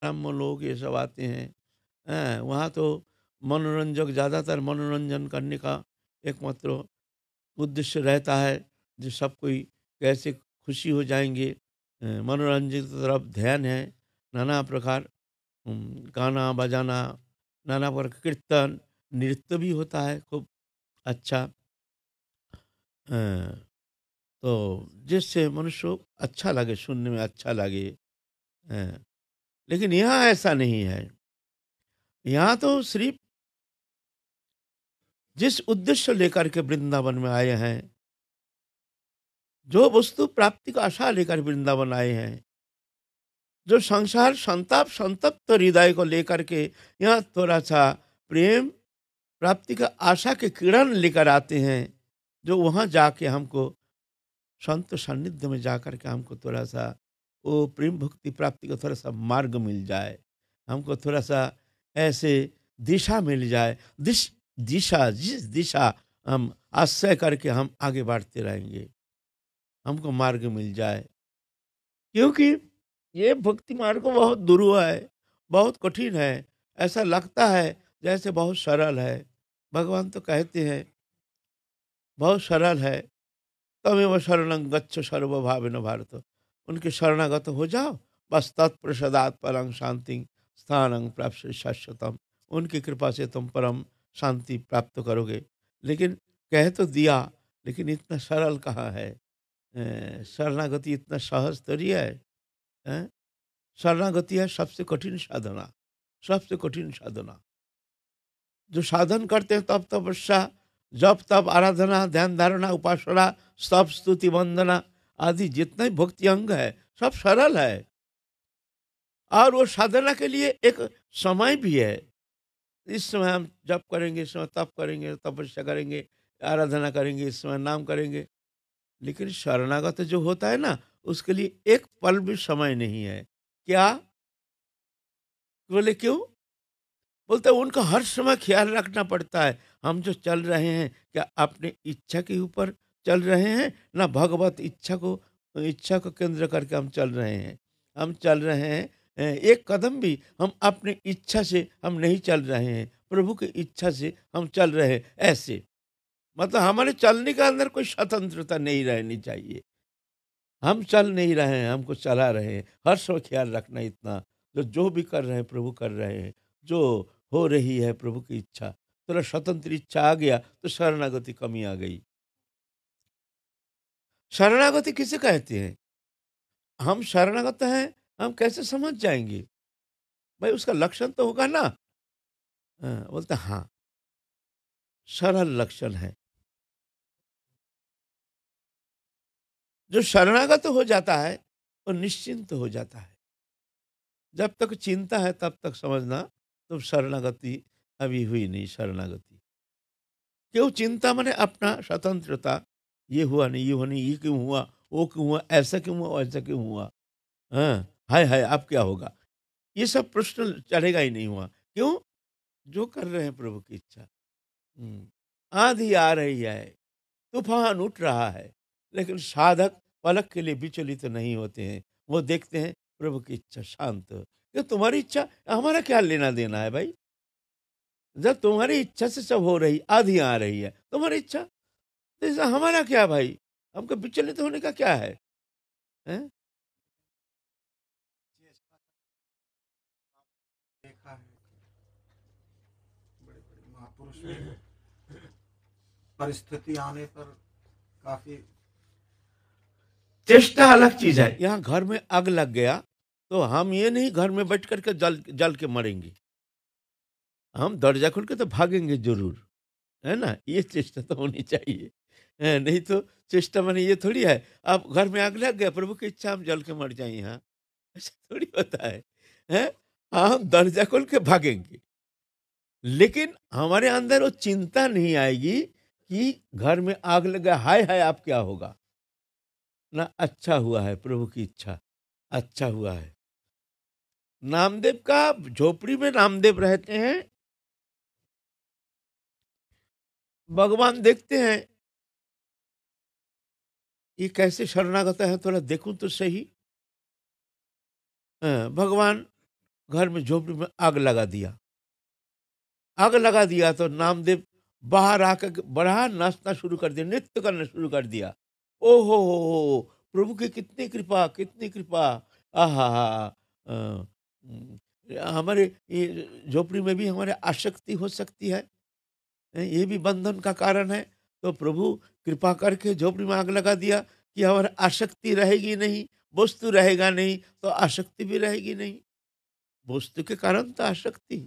ब्राह्मण लोग ये सब आते हैं। वहाँ तो मनोरंजक ज़्यादातर मनोरंजन करने का एकमात्र उद्देश्य रहता है, जो सब कोई कैसे खुशी हो जाएँगे। मनोरंजन की तरफ ध्यान है, नाना प्रकार गाना बजाना, नाना प्रकार का कीर्तन, नृत्य भी होता है खूब अच्छा। अ, तो जिससे मनुष्य को अच्छा लगे, सुनने में अच्छा लगे। अ, लेकिन यहाँ ऐसा नहीं है। यहाँ तो सिर्फ़ जिस उद्देश्य लेकर के वृंदावन में आए हैं, जो वस्तु प्राप्ति का आशा लेकर वृंदावन आए हैं, जो संसार संताप संतप्त हृदय को लेकर के यहाँ थोड़ा-सा प्रेम प्राप्ति का आशा के किरण लेकर आते हैं, जो वहाँ जाके हमको संत सानिध्य में जाकर के हमको थोड़ा-सा वो प्रेम भक्ति प्राप्ति का थोड़ा-सा मार्ग मिल जाए, हमको थोड़ा-सा ऐसे दिशा मिल जाए, दिशा जिस दिशा हम आश्रय करके हम आगे बढ़ते रहेंगे, हमको मार्ग मिल जाए। क्योंकि ये भक्ति मार्ग बहुत दुरूह है, बहुत कठिन है। ऐसा लगता है जैसे बहुत सरल है। भगवान तो कहते हैं बहुत सरल है। तमेव शरणं गच्छ सर्वभावेन भारत। उनके शरणागत हो जाओ, बस तत्प्रसादात् परं शांतिं स्थानं प्राप्स्यसि शाश्वतम्। उनकी कृपा से तुम परम शांति प्राप्त करोगे। लेकिन कह तो दिया, लेकिन इतना सरल कहाँ है? शरणागति इतना सहज थोड़ी है। हैं? शरणागति है सबसे कठिन साधना, सबसे कठिन साधना। जो साधन करते हैं तप तपस्या, जप तप आराधना ध्यान धारणा उपासना स्तव स्तुति वंदना आदि जितने भक्ति अंग है सब सरल है। और वो साधना के लिए एक समय भी है। इस समय हम जप करेंगे, इस समय तप करेंगे, तपस्या करेंगे, आराधना करेंगे, इस समय नाम करेंगे। लेकिन शरणागत जो होता है ना, उसके लिए एक पल भी समय नहीं है। क्या? बोले क्यों? बोलते हैं उनका हर समय ख्याल रखना पड़ता है। हम जो चल रहे हैं, क्या अपनी इच्छा के ऊपर चल रहे हैं, ना भगवत इच्छा को केंद्र करके हम चल रहे हैं। हम चल रहे हैं एक कदम भी हम अपनी इच्छा से हम नहीं चल रहे हैं, प्रभु की इच्छा से हम चल रहे हैं, ऐसे। मतलब हमारे चलने के अंदर कोई स्वतंत्रता नहीं रहनी चाहिए। हम चल नहीं रहे हैं, हमको चला रहे हैं। हर समय ख्याल रखना इतना, जो भी कर रहे हैं प्रभु कर रहे हैं। जो हो रही है प्रभु की इच्छा। थोड़ा स्वतंत्र इच्छा आ गया तो शरणागति कमी आ गई। शरणागति किसे कहते हैं? हम शरणागत हैं, हम कैसे समझ जाएँगे? भाई उसका लक्षण तो होगा ना। बोलता हाँ, सरल लक्षण है। जो शरणागत हो जाता है, वो निश्चिंत हो जाता है। जब तक चिंता है तब तक समझना तो शरणागति अभी हुई नहीं शरणागति। क्यों चिंता माने अपना स्वतंत्रता, ये हुआ नहीं, ये हुआ नहीं, ये क्यों हुआ, वो क्यों हुआ, ऐसा क्यों हुआ, वैसा क्यों हुआ? हाँ, हाय हाय अब क्या होगा? ये सब प्रश्न चलेगा ही नहीं हुआ। क्यों? जो कर रहे हैं प्रभु की इच्छा। हुँ, आँधी आ रही है, तूफ़ान उठ रहा है, लेकिन साधक पलक के लिए विचलित नहीं होते हैं। वो देखते हैं प्रभु की इच्छा शांत। ये तुम्हारी इच्छा हमारा क्या लेना-देना है भाई? जब तुम्हारी इच्छा से सब हो रही, आँधी आ रही है, तुम्हारी इच्छा तो इसमें हमारा क्या भाई? हमको विचलित होने का क्या है? हैं? जी, इस बात देखा है, बड़े बड़े महापुरुष भी परिस्थिति आने पर काफी। चेष्टा अलग चीज़ है। यहाँ घर में आग लग गया, तो हम ये नहीं घर में बैठ कर के जल जल के मरेंगे। हम दरवाज़ा खोल के तो भागेंगे ज़रूर, है ना? ये चेष्टा तो होनी चाहिए। नहीं तो चेष्टा माने ये थोड़ी है, अब घर में आग लग गया, प्रभु की इच्छा हम जल के मर जाएँ यहाँ, ऐसा थोड़ी होता है। हैं? हम दरवाज़ा खोल के भागेंगे। लेकिन हमारे अंदर वो चिंता नहीं आएगी कि घर में आग लगा, हाय हाय अब क्या होगा? ना अच्छा हुआ है प्रभु की इच्छा, अच्छा हुआ है। नामदेव का झोपड़ी में नामदेव रहते हैं, भगवान देखते हैं, ये कैसे शरणागत है थोड़ा देखूं तो सही। भगवान घर में झोपड़ी में आग लगा दिया। आग लगा दिया तो नामदेव बाहर आकर के बड़ा नाचना शुरू कर दिया, नृत्य करना शुरू कर दिया। ओ हो, प्रभु की कितनी कृपा, कितनी कृपा। आहा हा। हमारे ये झोपड़ी में भी हमारे आसक्ति हो सकती है, ये भी बंधन का कारण है। तो प्रभु कृपा करके झोपड़ी में आग लगा दिया कि हमारी आसक्ति रहेगी नहीं, वस्तु रहेगा नहीं तो आसक्ति भी रहेगी नहीं। वस्तु के कारण तो आसक्ति,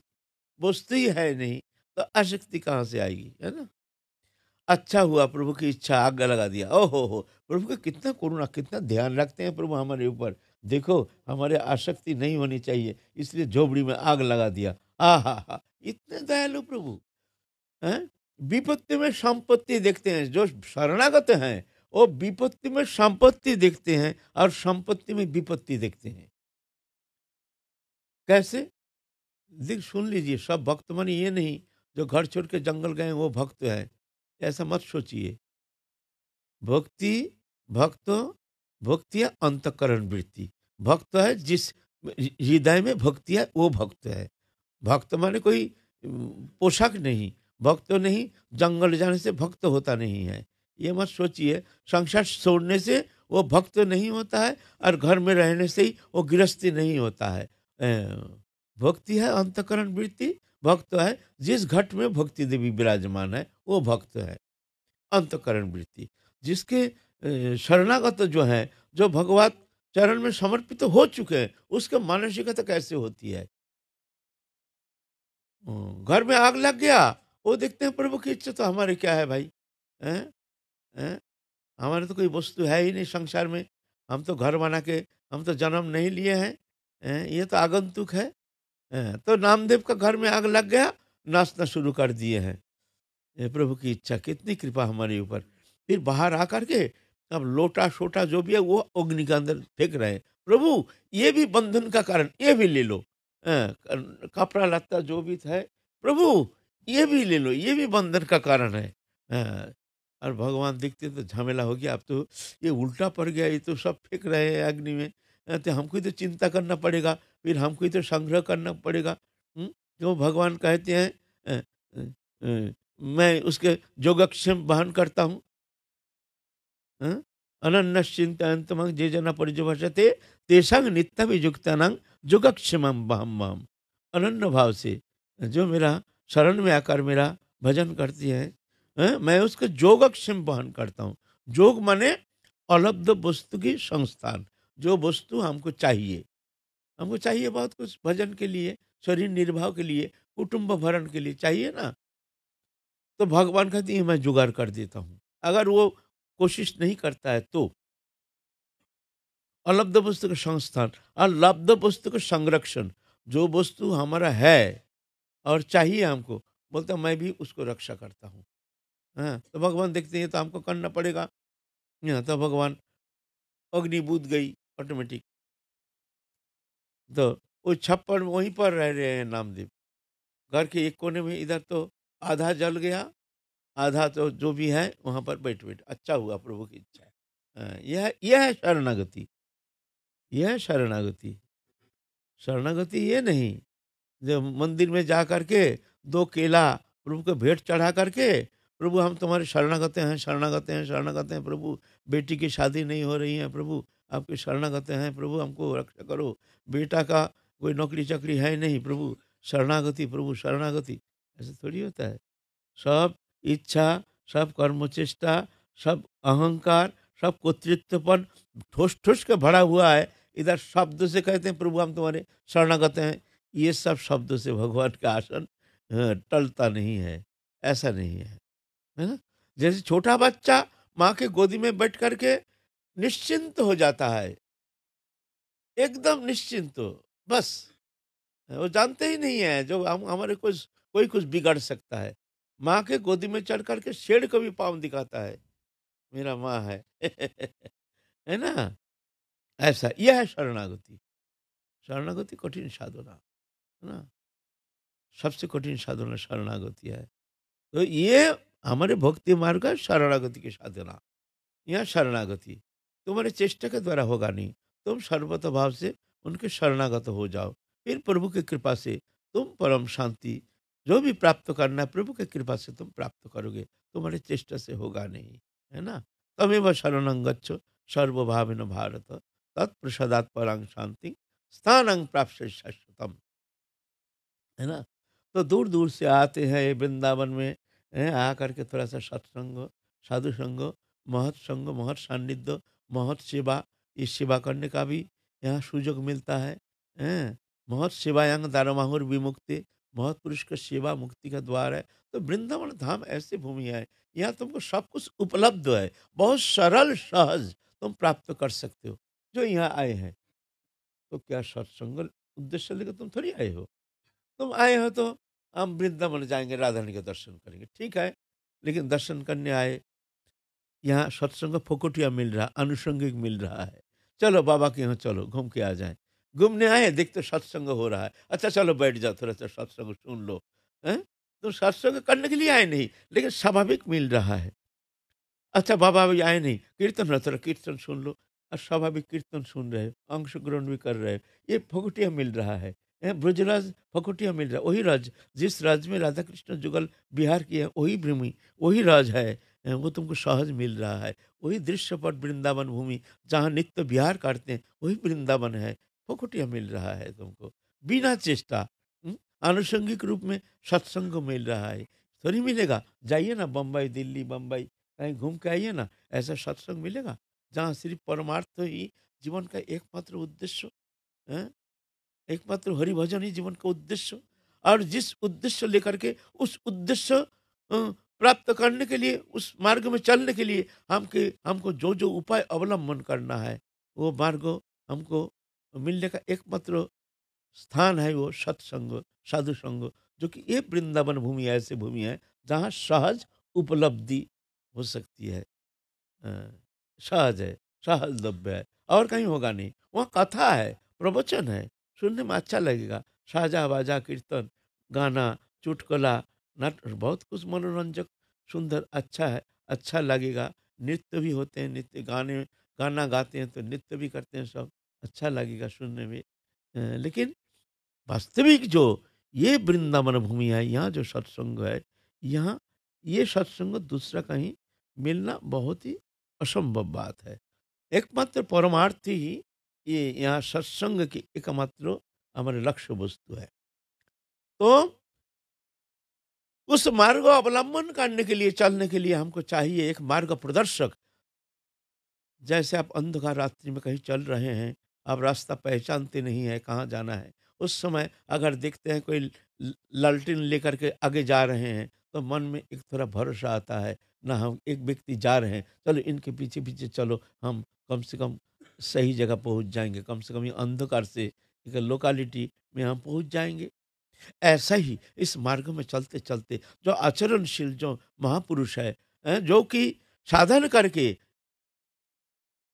वस्तु ही है नहीं तो आसक्ति कहाँ से आएगी, है ना। अच्छा हुआ प्रभु की इच्छा, आग लगा दिया। ओहो हो, प्रभु का कितना करुणा, कितना ध्यान रखते हैं प्रभु हमारे ऊपर। देखो हमारे आसक्ति नहीं होनी चाहिए, इसलिए झोपड़ी में आग लगा दिया। आ हा हा, इतने दयालु प्रभु हैं। विपत्ति में संपत्ति देखते हैं, जो शरणागत हैं वो विपत्ति में संपत्ति देखते हैं और संपत्ति में विपत्ति देखते हैं। कैसे? देख सुन लीजिए, सब भक्त माने ये नहीं जो घर छोड़ के जंगल गए वो भक्त है, ऐसा मत सोचिए। भक्ति, भक्त, भक्ति है अंतःकरण वृत्ति। भक्त है जिस हृदय में भक्ति है वो भक्त है। भक्त माने कोई पोशाक नहीं, भक्त नहीं जंगल जाने से भक्त होता नहीं है, ये मत सोचिए। संसार छोड़ने से वो भक्त नहीं होता है और घर में रहने से ही वो गृहस्थी नहीं होता है। भक्ति है अंतःकरण वृत्ति, भक्त है जिस घट में भक्ति देवी विराजमान है वो भक्त है। अंतःकरण वृत्ति जिसके शरणागत जो है, जो भगवत चरण में समर्पित तो हो चुके हैं, उसके मानसिकता कैसे होती है। घर में आग लग गया, वो देखते हैं प्रभु की इच्छा तो हमारे क्या है भाई, हैं हैं। हमारे तो कोई वस्तु है ही नहीं संसार में, हम तो घर बना के, हम तो जन्म नहीं लिए हैं, ये तो आगंतुक है। तो नामदेव का घर में आग लग गया, नाचना शुरू कर दिए हैं। ये प्रभु की इच्छा, कितनी कृपा हमारे ऊपर। फिर बाहर आकर के अब लोटा छोटा जो भी है वो अग्नि के अंदर फेंक रहे हैं। प्रभु ये भी बंधन का कारण, ये भी ले लो। कपड़ा लत्ता जो भी है, प्रभु ये भी ले लो, ये भी बंधन का कारण है। और भगवान दिखते तो झमेला हो गया, अब तो ये उल्टा पड़ गया, ये तो सब फेंक रहे हैं अग्नि में। तो हमको ही तो चिंता करना पड़ेगा, फिर हमको ही तो संग्रह करना पड़ेगा। जो भगवान कहते हैं अ, अ, अ, मैं उसके योगक्षेम वहन करता हूँ। अनन्यश्चिंतयन्तमं ये जना पर्यवसते तेषां नित्यभियुक्तानां योगक्षेमं वहम माम। अनन्य भाव से जो मेरा शरण में आकर मेरा भजन करती है, मैं उसके योगक्षेम वहन करता हूँ। जोग माने अलब्ध वस्तु की संस्थान, जो वस्तु हमको चाहिए, हमको चाहिए बहुत कुछ भजन के लिए, शरीर निर्वाह के लिए, कुटुंब भरण के लिए चाहिए ना। तो भगवान कहती है मैं जुगाड़ कर देता हूँ। अगर वो कोशिश नहीं करता है तो अलब्ध वस्तु का संस्थान और लब्ध वस्तु का संरक्षण, जो वस्तु हमारा है और चाहिए हमको, बोलता मैं भी उसको रक्षा करता हूँ। हाँ, तो भगवान देखते हैं तो हमको करना पड़ेगा। तो भगवान अग्नि बूझ गई ऑटोमेटिक। तो वो छप्पर वहीं पर रह रहे हैं नामदेव, घर के एक कोने में। इधर तो आधा जल गया, आधा तो जो भी है वहां पर बैठ बैठ। अच्छा हुआ प्रभु की इच्छा है। यह है शरणागति, यह है शरणागति। शरणागति ये नहीं जो मंदिर में जा करके दो केला प्रभु को भेंट चढ़ा करके, प्रभु हम तुम्हारे शरणागत हैं, शरणागत हैं, शरणागत हैं प्रभु, बेटी की शादी नहीं हो रही है प्रभु, आपके शरणागत हैं प्रभु, हमको रक्षा करो। बेटा का कोई नौकरी चाकरी है नहीं प्रभु, शरणागति प्रभु शरणागति। ऐसे थोड़ी होता है। सब इच्छा, सब कर्मचेष्टा, सब अहंकार, सब कर्तृत्वपन ठोस ठोस के भरा हुआ है। इधर शब्द से कहते हैं प्रभु हम तुम्हारे शरणागत हैं, ये सब शब्दों से भगवान का आसन टलता नहीं है, ऐसा नहीं है ना। जैसे छोटा बच्चा माँ के गोदी में बैठ करके निश्चिंत हो जाता है, एकदम निश्चिंत हो, बस वो जानते ही नहीं है जो हम हमारे कुछ कोई कुछ बिगाड़ सकता है। माँ के गोदी में चढ़ करके शेर को भी पाँव दिखाता है, मेरा माँ है है ना। ऐसा यह है शरणागति। शरणागति कठिन साधना है ना, सबसे कठिन साधना शरणागति है। तो ये हमारे भक्ति मार्ग का शरणागति की साधना। यह शरणागति तुम्हारे चेष्टा के द्वारा होगा नहीं, तुम सर्वत भाव से उनके शरणागत हो जाओ। फिर प्रभु की कृपा से तुम परम शांति जो भी प्राप्त करना है प्रभु की कृपा से तुम प्राप्त करोगे, तुम्हारे चेष्टा से होगा नहीं, है ना। तमेव शरणं गच्छ सर्वभावेन भारत, तत्प्रसादात् परां शांति स्थानं प्राप्स्य शाश्वतम, है ना। तो दूर दूर से आते हैं ये वृंदावन में, हैं, आकर के थोड़ा सा सत्संग, साधु संग, महत संग, महत सान्निध्य, महत सेवा, इस सेवा करने का भी यहाँ सुযোগ मिलता है, हैं। महत सेवायांग दारमाहुर विमुक्ति, महत पुरुष का सेवा मुक्ति का द्वार है। तो वृंदावन धाम ऐसी भूमि है, यहाँ तुमको सब कुछ उपलब्ध है, बहुत सरल सहज तुम प्राप्त कर सकते हो। जो यहाँ आए हैं तो क्या सत्संग उद्देश्य लेकर तुम थोड़ी आए हो, तुम आए हो तो हम वृंदावन जाएंगे, राधा रानी के दर्शन करेंगे, ठीक है। लेकिन दर्शन करने आए, यहाँ सत्संग फोकटिया मिल रहा, अनुषंगिक मिल रहा है, चलो बाबा के यहाँ चलो घूम के आ जाएं। घूमने आए, देखते सत्संग हो रहा है, अच्छा चलो बैठ जाओ थोड़ा सा सत्संग सुन लो, हैं। तो सत्संग करने के लिए आए नहीं, लेकिन स्वाभाविक मिल रहा है। अच्छा बाबा अभी आए नहीं, कीर्तन हो थोड़ा कीर्तन सुन लो, और स्वाभाविक कीर्तन सुन रहे हो, अंशग्रहण भी कर रहे हो, ये फकुटिया मिल रहा है। ब्रजराज फकुटिया मिल रहा है, वही राज जिस राज में राधा कृष्ण जुगल विहार किया वही भूमि, वही राज है। वो तुमको सहज मिल रहा है, वही दृश्यपट वृंदावन भूमि जहाँ नित्य विहार करते हैं वही वृंदावन है, फकुटिया मिल रहा है तुमको बिना चेष्टा। आनुषंगिक रूप में सत्संग मिल रहा है, थोड़ी मिलेगा। जाइए ना बम्बई, दिल्ली, बम्बई कहीं घूम के आइए ना, ऐसा सत्संग मिलेगा जहाँ सिर्फ परमार्थ ही जीवन का एकमात्र उद्देश्य है, एकमात्र हरि भजन ही जीवन का उद्देश्य। और जिस उद्देश्य लेकर के उस उद्देश्य प्राप्त करने के लिए, उस मार्ग में चलने के लिए हमको जो जो उपाय अवलंबन करना है, वो मार्ग हमको मिलने का एकमात्र स्थान है वो सत्संग, साधु संग, जो कि ये वृंदावन भूमि ऐसी भूमि है जहाँ सहज उपलब्धि हो सकती है। अ, सहज है, सहजलभ्य है, और कहीं होगा नहीं। वहाँ कथा है, प्रवचन है, सुनने में अच्छा लगेगा, साजा बाजा कीर्तन, गाना, चुटकुला, नाट, बहुत कुछ मनोरंजक, सुंदर, अच्छा है, अच्छा लगेगा। नृत्य भी होते हैं, नृत्य गाने, गाना गाते हैं तो नृत्य भी करते हैं, सब अच्छा लगेगा सुनने में। लेकिन वास्तविक जो ये वृंदावन भूमि है, यहाँ जो सत्संग है, यहाँ ये सत्संग दूसरा कहीं मिलना बहुत ही असंभव बात है। एकमात्र परमार्थ ही ये यहाँ सत्संग की एकमात्र हमारे लक्ष्य वस्तु है। तो उस मार्ग को अवलंबन करने के लिए, चलने के लिए हमको चाहिए एक मार्ग प्रदर्शक। जैसे आप अंधकार रात्रि में कहीं चल रहे हैं, आप रास्ता पहचानते नहीं है कहाँ जाना है, उस समय अगर देखते हैं कोई लालटेन लेकर के आगे जा रहे हैं तो मन में एक थोड़ा भरोसा आता है, ना हम एक व्यक्ति जा रहे हैं, चलो इनके पीछे पीछे चलो, हम कम से कम सही जगह पहुंच जाएंगे, कम से कम ये अंधकार से एक लोकालिटी में हम पहुंच जाएंगे। ऐसा ही इस मार्ग में चलते चलते जो आचरणशील जो महापुरुष है, जो कि साधन करके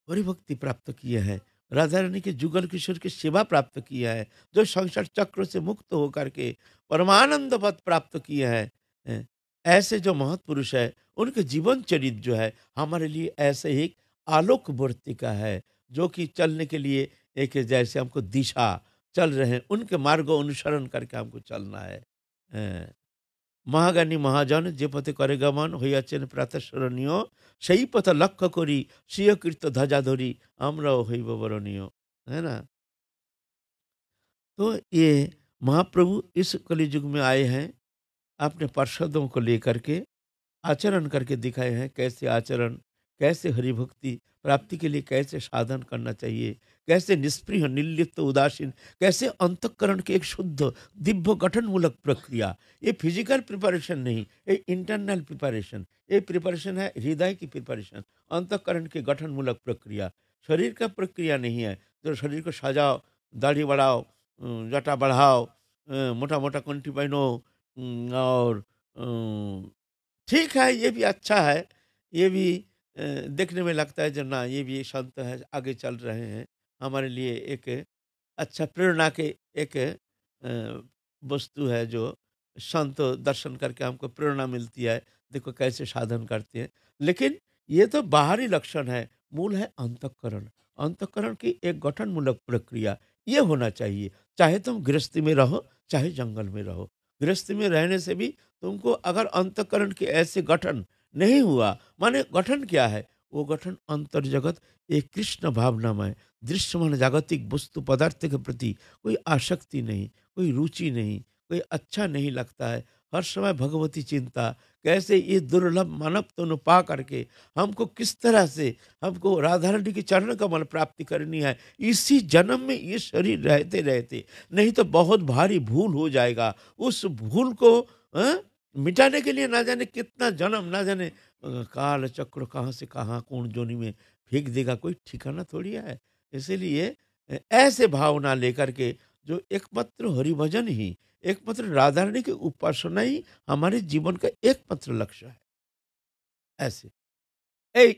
हरि भक्ति प्राप्त किया है, राधा रानी के जुगल किशोर की सेवा प्राप्त किया है, जो संसार चक्र से मुक्त होकर के परमानंद पद प्राप्त किया है, अ, ऐसे जो महापुरुष है उनके जीवन चरित्र जो है हमारे लिए ऐसे ही आलोक वर्तिका है, जो कि चलने के लिए एक जैसे हमको दिशा चल रहे हैं उनके मार्ग अनुसरण करके हमको चलना है। মহাজ্ঞানী মহাজন যে পথে করে গমন হইয়াছেন প্রাতঃস্মরণীয়, সেই পথ লক্ষ্য করি স্বীয় কীর্ত ধ্বজা ধরি আমরাও হইব বরণীয়, है ना। तो ये महाप्रभु इस कलयुग में आए हैं, अपने पार्षदों को लेकर के आचरण करके दिखाए हैं, कैसे आचरण, कैसे हरि भक्ति प्राप्ति के लिए कैसे साधन करना चाहिए, कैसे निष्प्रिय निर्लिप्त उदासीन, कैसे अंतःकरण की एक शुद्ध दिव्य गठनमूलक प्रक्रिया। ये फिजिकल प्रिपरेशन नहीं, ये इंटरनल प्रिपरेशन, ये प्रिपरेशन है हृदय की प्रिपरेशन, अंतःकरण की गठनमूलक प्रक्रिया, शरीर का प्रक्रिया नहीं है। तो शरीर को सजाओ, दाढ़ी बढ़ाओ, जटा बढ़ाओ, मोटा मोटा कंठी पहनो, और ठीक है, ये भी अच्छा है, ये भी देखने में लगता है जो ना ये भी संत है, आगे चल रहे हैं, हमारे लिए एक अच्छा प्रेरणा के एक वस्तु है, जो संत दर्शन करके हमको प्रेरणा मिलती है, देखो कैसे साधन करते हैं। लेकिन ये तो बाहरी लक्षण है, मूल है अंतःकरण। अंतःकरण की एक गठनमूलक प्रक्रिया ये होना चाहिए। चाहे तुम गृहस्थी में रहो, चाहे जंगल में रहो। गृहस्थी में रहने से भी तुमको अगर अंतःकरण के ऐसे गठन नहीं हुआ, माने गठन क्या है? वो गठन अंतर्जगत एक कृष्ण भावनामय दृश्यमान जागतिक वस्तु पदार्थ के प्रति कोई आसक्ति नहीं, कोई रुचि नहीं, कोई अच्छा नहीं लगता है। हर समय भगवती चिंता, कैसे ये दुर्लभ मानव तनु पा करके हमको किस तरह से हमको राधा रानी के चरण कमल प्राप्ति करनी है, इसी जन्म में ये शरीर रहते रहते, नहीं तो बहुत भारी भूल हो जाएगा। उस भूल को मिटाने के लिए ना जाने कितना जन्म, ना जाने काल चक्र कहाँ से कहाँ कौन जोनी में फेंक देगा, कोई ठिकाना थोड़ी है। इसीलिए ऐसे भावना लेकर के जो एकमात्र हरिभजन ही, एकमात्र राधा रानी की उपासना ही हमारे जीवन का एकमात्र लक्ष्य है। ऐसे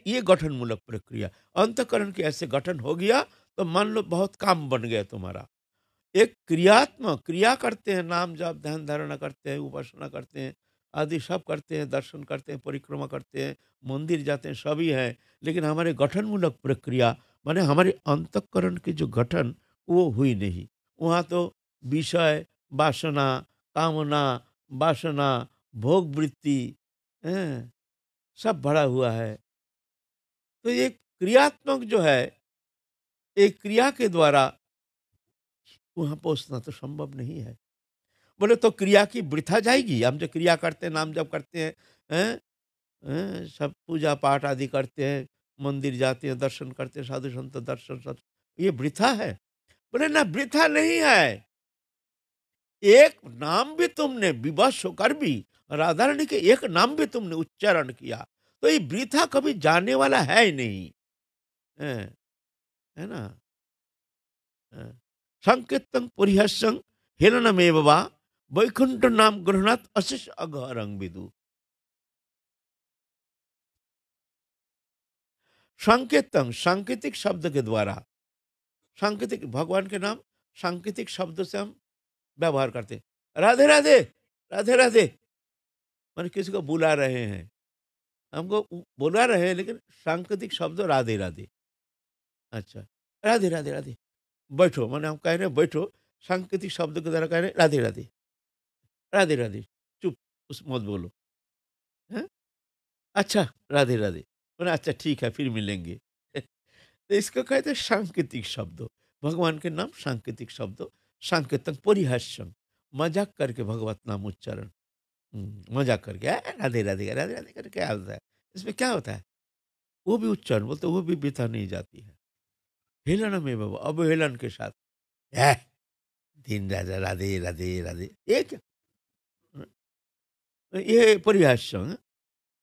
ये गठनमूलक प्रक्रिया, अंतःकरण के ऐसे गठन हो गया तो मान लो बहुत काम बन गया तुम्हारा। एक क्रियात्मक क्रिया करते हैं, नाम जप ध्यान धारणा करते हैं, उपासना करते हैं, आदि सब करते हैं, दर्शन करते हैं, परिक्रमा करते हैं, मंदिर जाते हैं, सभी हैं। लेकिन हमारे गठनमूलक प्रक्रिया माने हमारे अंतःकरण की जो गठन वो हुई नहीं। वहाँ तो विषय वासना, कामना, वासना, भोग वृत्ति, हैं, सब भरा हुआ है। तो ये क्रियात्मक जो है, एक क्रिया के द्वारा वहाँ पहुँचना तो संभव नहीं है। बोले तो क्रिया की वृथा जाएगी। हम जो क्रिया करते हैं, नाम जप करते हैं, हैं? सब पूजा पाठ आदि करते हैं, मंदिर जाते हैं, दर्शन करते हैं, साधु संत दर्शन सब, ये वृथा है? बोले ना, वृथा नहीं है। एक नाम भी तुमने विवश होकर भी राधा रानी के एक नाम भी तुमने उच्चारण किया, तो ये वृथा कभी जाने वाला है ही नहीं। हैं, है ना? संकीर्तन परिहर्षं हेलनमेव वा वैकुंठ नाम गृहणात अशिष अगहरंग विदु। संकेतन सांकेतिक शब्द के द्वारा, सांकेतिक भगवान के नाम सांकेतिक शब्द से हम व्यवहार करते हैं। राधे राधे, राधे राधे, मान किसी को बुला रहे हैं, हमको बुला रहे हैं, लेकिन सांकेतिक शब्द राधे राधे। अच्छा, राधे राधे राधे, बैठो, माने हम कह रहे हैं बैठो, सांकेतिक शब्द के द्वारा कह रहे हैं राधे राधे, राधे राधे, चुप, उस मत बोलो। हैं? अच्छा, राधे राधे, बोले अच्छा ठीक है, फिर मिलेंगे। तो इसको कहते हैं सांकेतिक शब्द। भगवान के नाम सांकेतिक शब्द, सांकेतन परिहास्यम, मजाक करके भगवत नाम उच्चारण। मजाक करके राधे राधे राधे राधे करके क्या होता है, इसमें क्या होता है? वो भी उच्चारण बोलते, वो भी वृथा नहीं जाती है। हेलन में बाबा, अवहेलन के साथ, "ऐ, दिन राजा राधे राधे राधे, ये क्या? ये परिहास्यम है,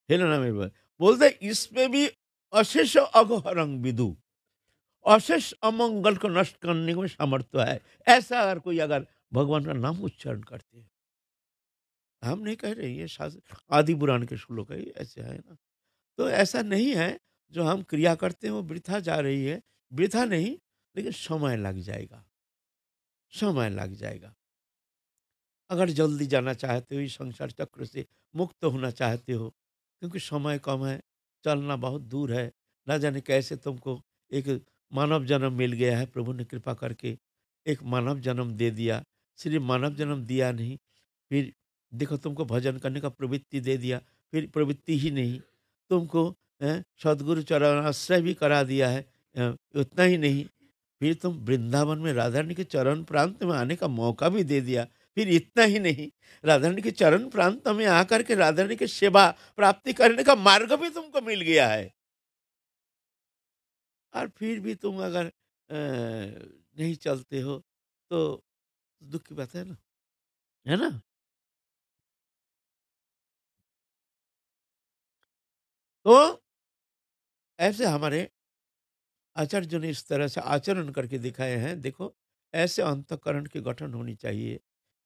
हेलन में बाबा। बोलते इसमें भी अशेष अघहरंग विदु, अशेष अमंगल को नष्ट करने में सामर्थ्य है। ऐसा अगर कोई अगर भगवान का नाम उच्चारण करते हैं, हम नहीं कह रहे, ये शास्त्र आदि पुराण के श्लोक है, ये ऐसे है ना। तो ऐसा नहीं है, जो हम क्रिया करते हैं वो वृथा जा रही है, वृथा नहीं, लेकिन समय लग जाएगा, समय लग जाएगा। अगर जल्दी जाना चाहते हो, इस संसार चक्र से मुक्त होना चाहते हो, क्योंकि समय कम है, चलना बहुत दूर है, ना जाने कैसे तुमको एक मानव जन्म मिल गया है, प्रभु ने कृपा करके एक मानव जन्म दे दिया। सिर्फ मानव जन्म दिया नहीं, फिर देखो तुमको भजन करने का प्रवृत्ति दे दिया, फिर प्रवृत्ति ही नहीं, तुमको सदगुरु चरणाश्रय भी करा दिया है। उतना ही नहीं, फिर तुम वृंदावन में राधा रानी के चरण प्रांत में आने का मौका भी दे दिया। फिर इतना ही नहीं, राधा रानी के चरण प्रांत में आकर के राधा रानी की सेवा प्राप्ति करने का मार्ग भी तुमको मिल गया है। और फिर भी तुम अगर नहीं चलते हो, तो दुख की बात है ना? तो ऐसे हमारे आचार्य ने इस तरह से आचरण करके दिखाए हैं। देखो, ऐसे अंतःकरण की गठन होनी चाहिए,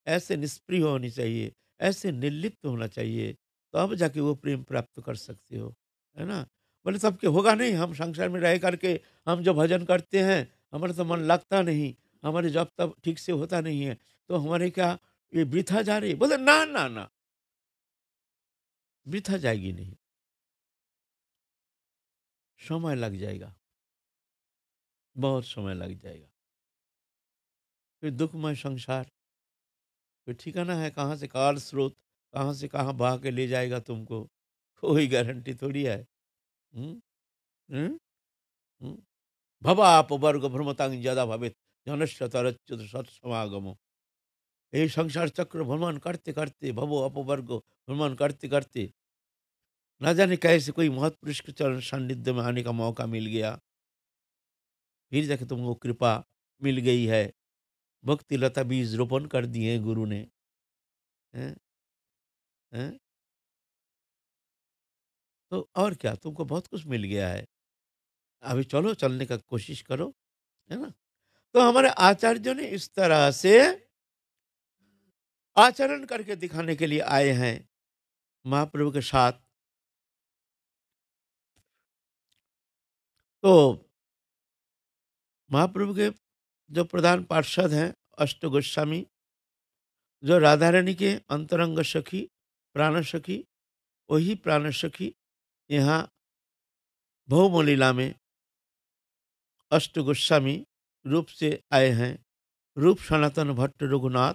ऐसे निष्प्रिय होनी चाहिए, ऐसे निर्लिप्त होना चाहिए, तो अब जाके वो प्रेम प्राप्त कर सकते हो, है ना? बोले सबके होगा नहीं, हम संसार में रह करके हम जो भजन करते हैं, हमारा तो मन लगता नहीं, हमारे जब तब ठीक से होता नहीं है, तो हमारे क्या ये वृथा जा रही है? बोले ना ना ना, वृथा जाएगी नहीं, समय लग जाएगा, बहुत समय लग जाएगा। फिर दुखमय संसार, कोई ठिकाना है कहाँ से काल स्रोत कहाँ से कहाँ बहा के ले जाएगा तुमको, कोई गारंटी थोड़ी है। हम्म, हम्म, हम्म। भवाप वर्ग भ्रमतांग ज्यादा भवित जनस्य तरच्युत सत्समागमो। ये संसार चक्र भ्रमण करते करते, भवो अपवर्ग भ्रमण करते करते, ना जाने कैसे कोई महत्पुरुष के चरण सानिध्य में आने का मौका मिल गया, फिर जाके तुमको कृपा मिल गई है, भक्ति लता बीज रोपण कर दिए हैं गुरु ने। हैं? हैं? तो और क्या, तुमको बहुत कुछ मिल गया है, अभी चलो चलने का कोशिश करो, है ना। तो हमारे आचार्यों ने इस तरह से आचरण करके दिखाने के लिए आए हैं महाप्रभु के साथ। तो महाप्रभु के जो प्रधान पार्षद हैं अष्ट गोस्वामी, जो राधा रानी के अंतरंग सखी प्राण सखी, वही प्राण सखी यहाँ भौम लीला में अष्ट गोस्वामी रूप से आए हैं। रूप सनातन भट्ट रघुनाथ,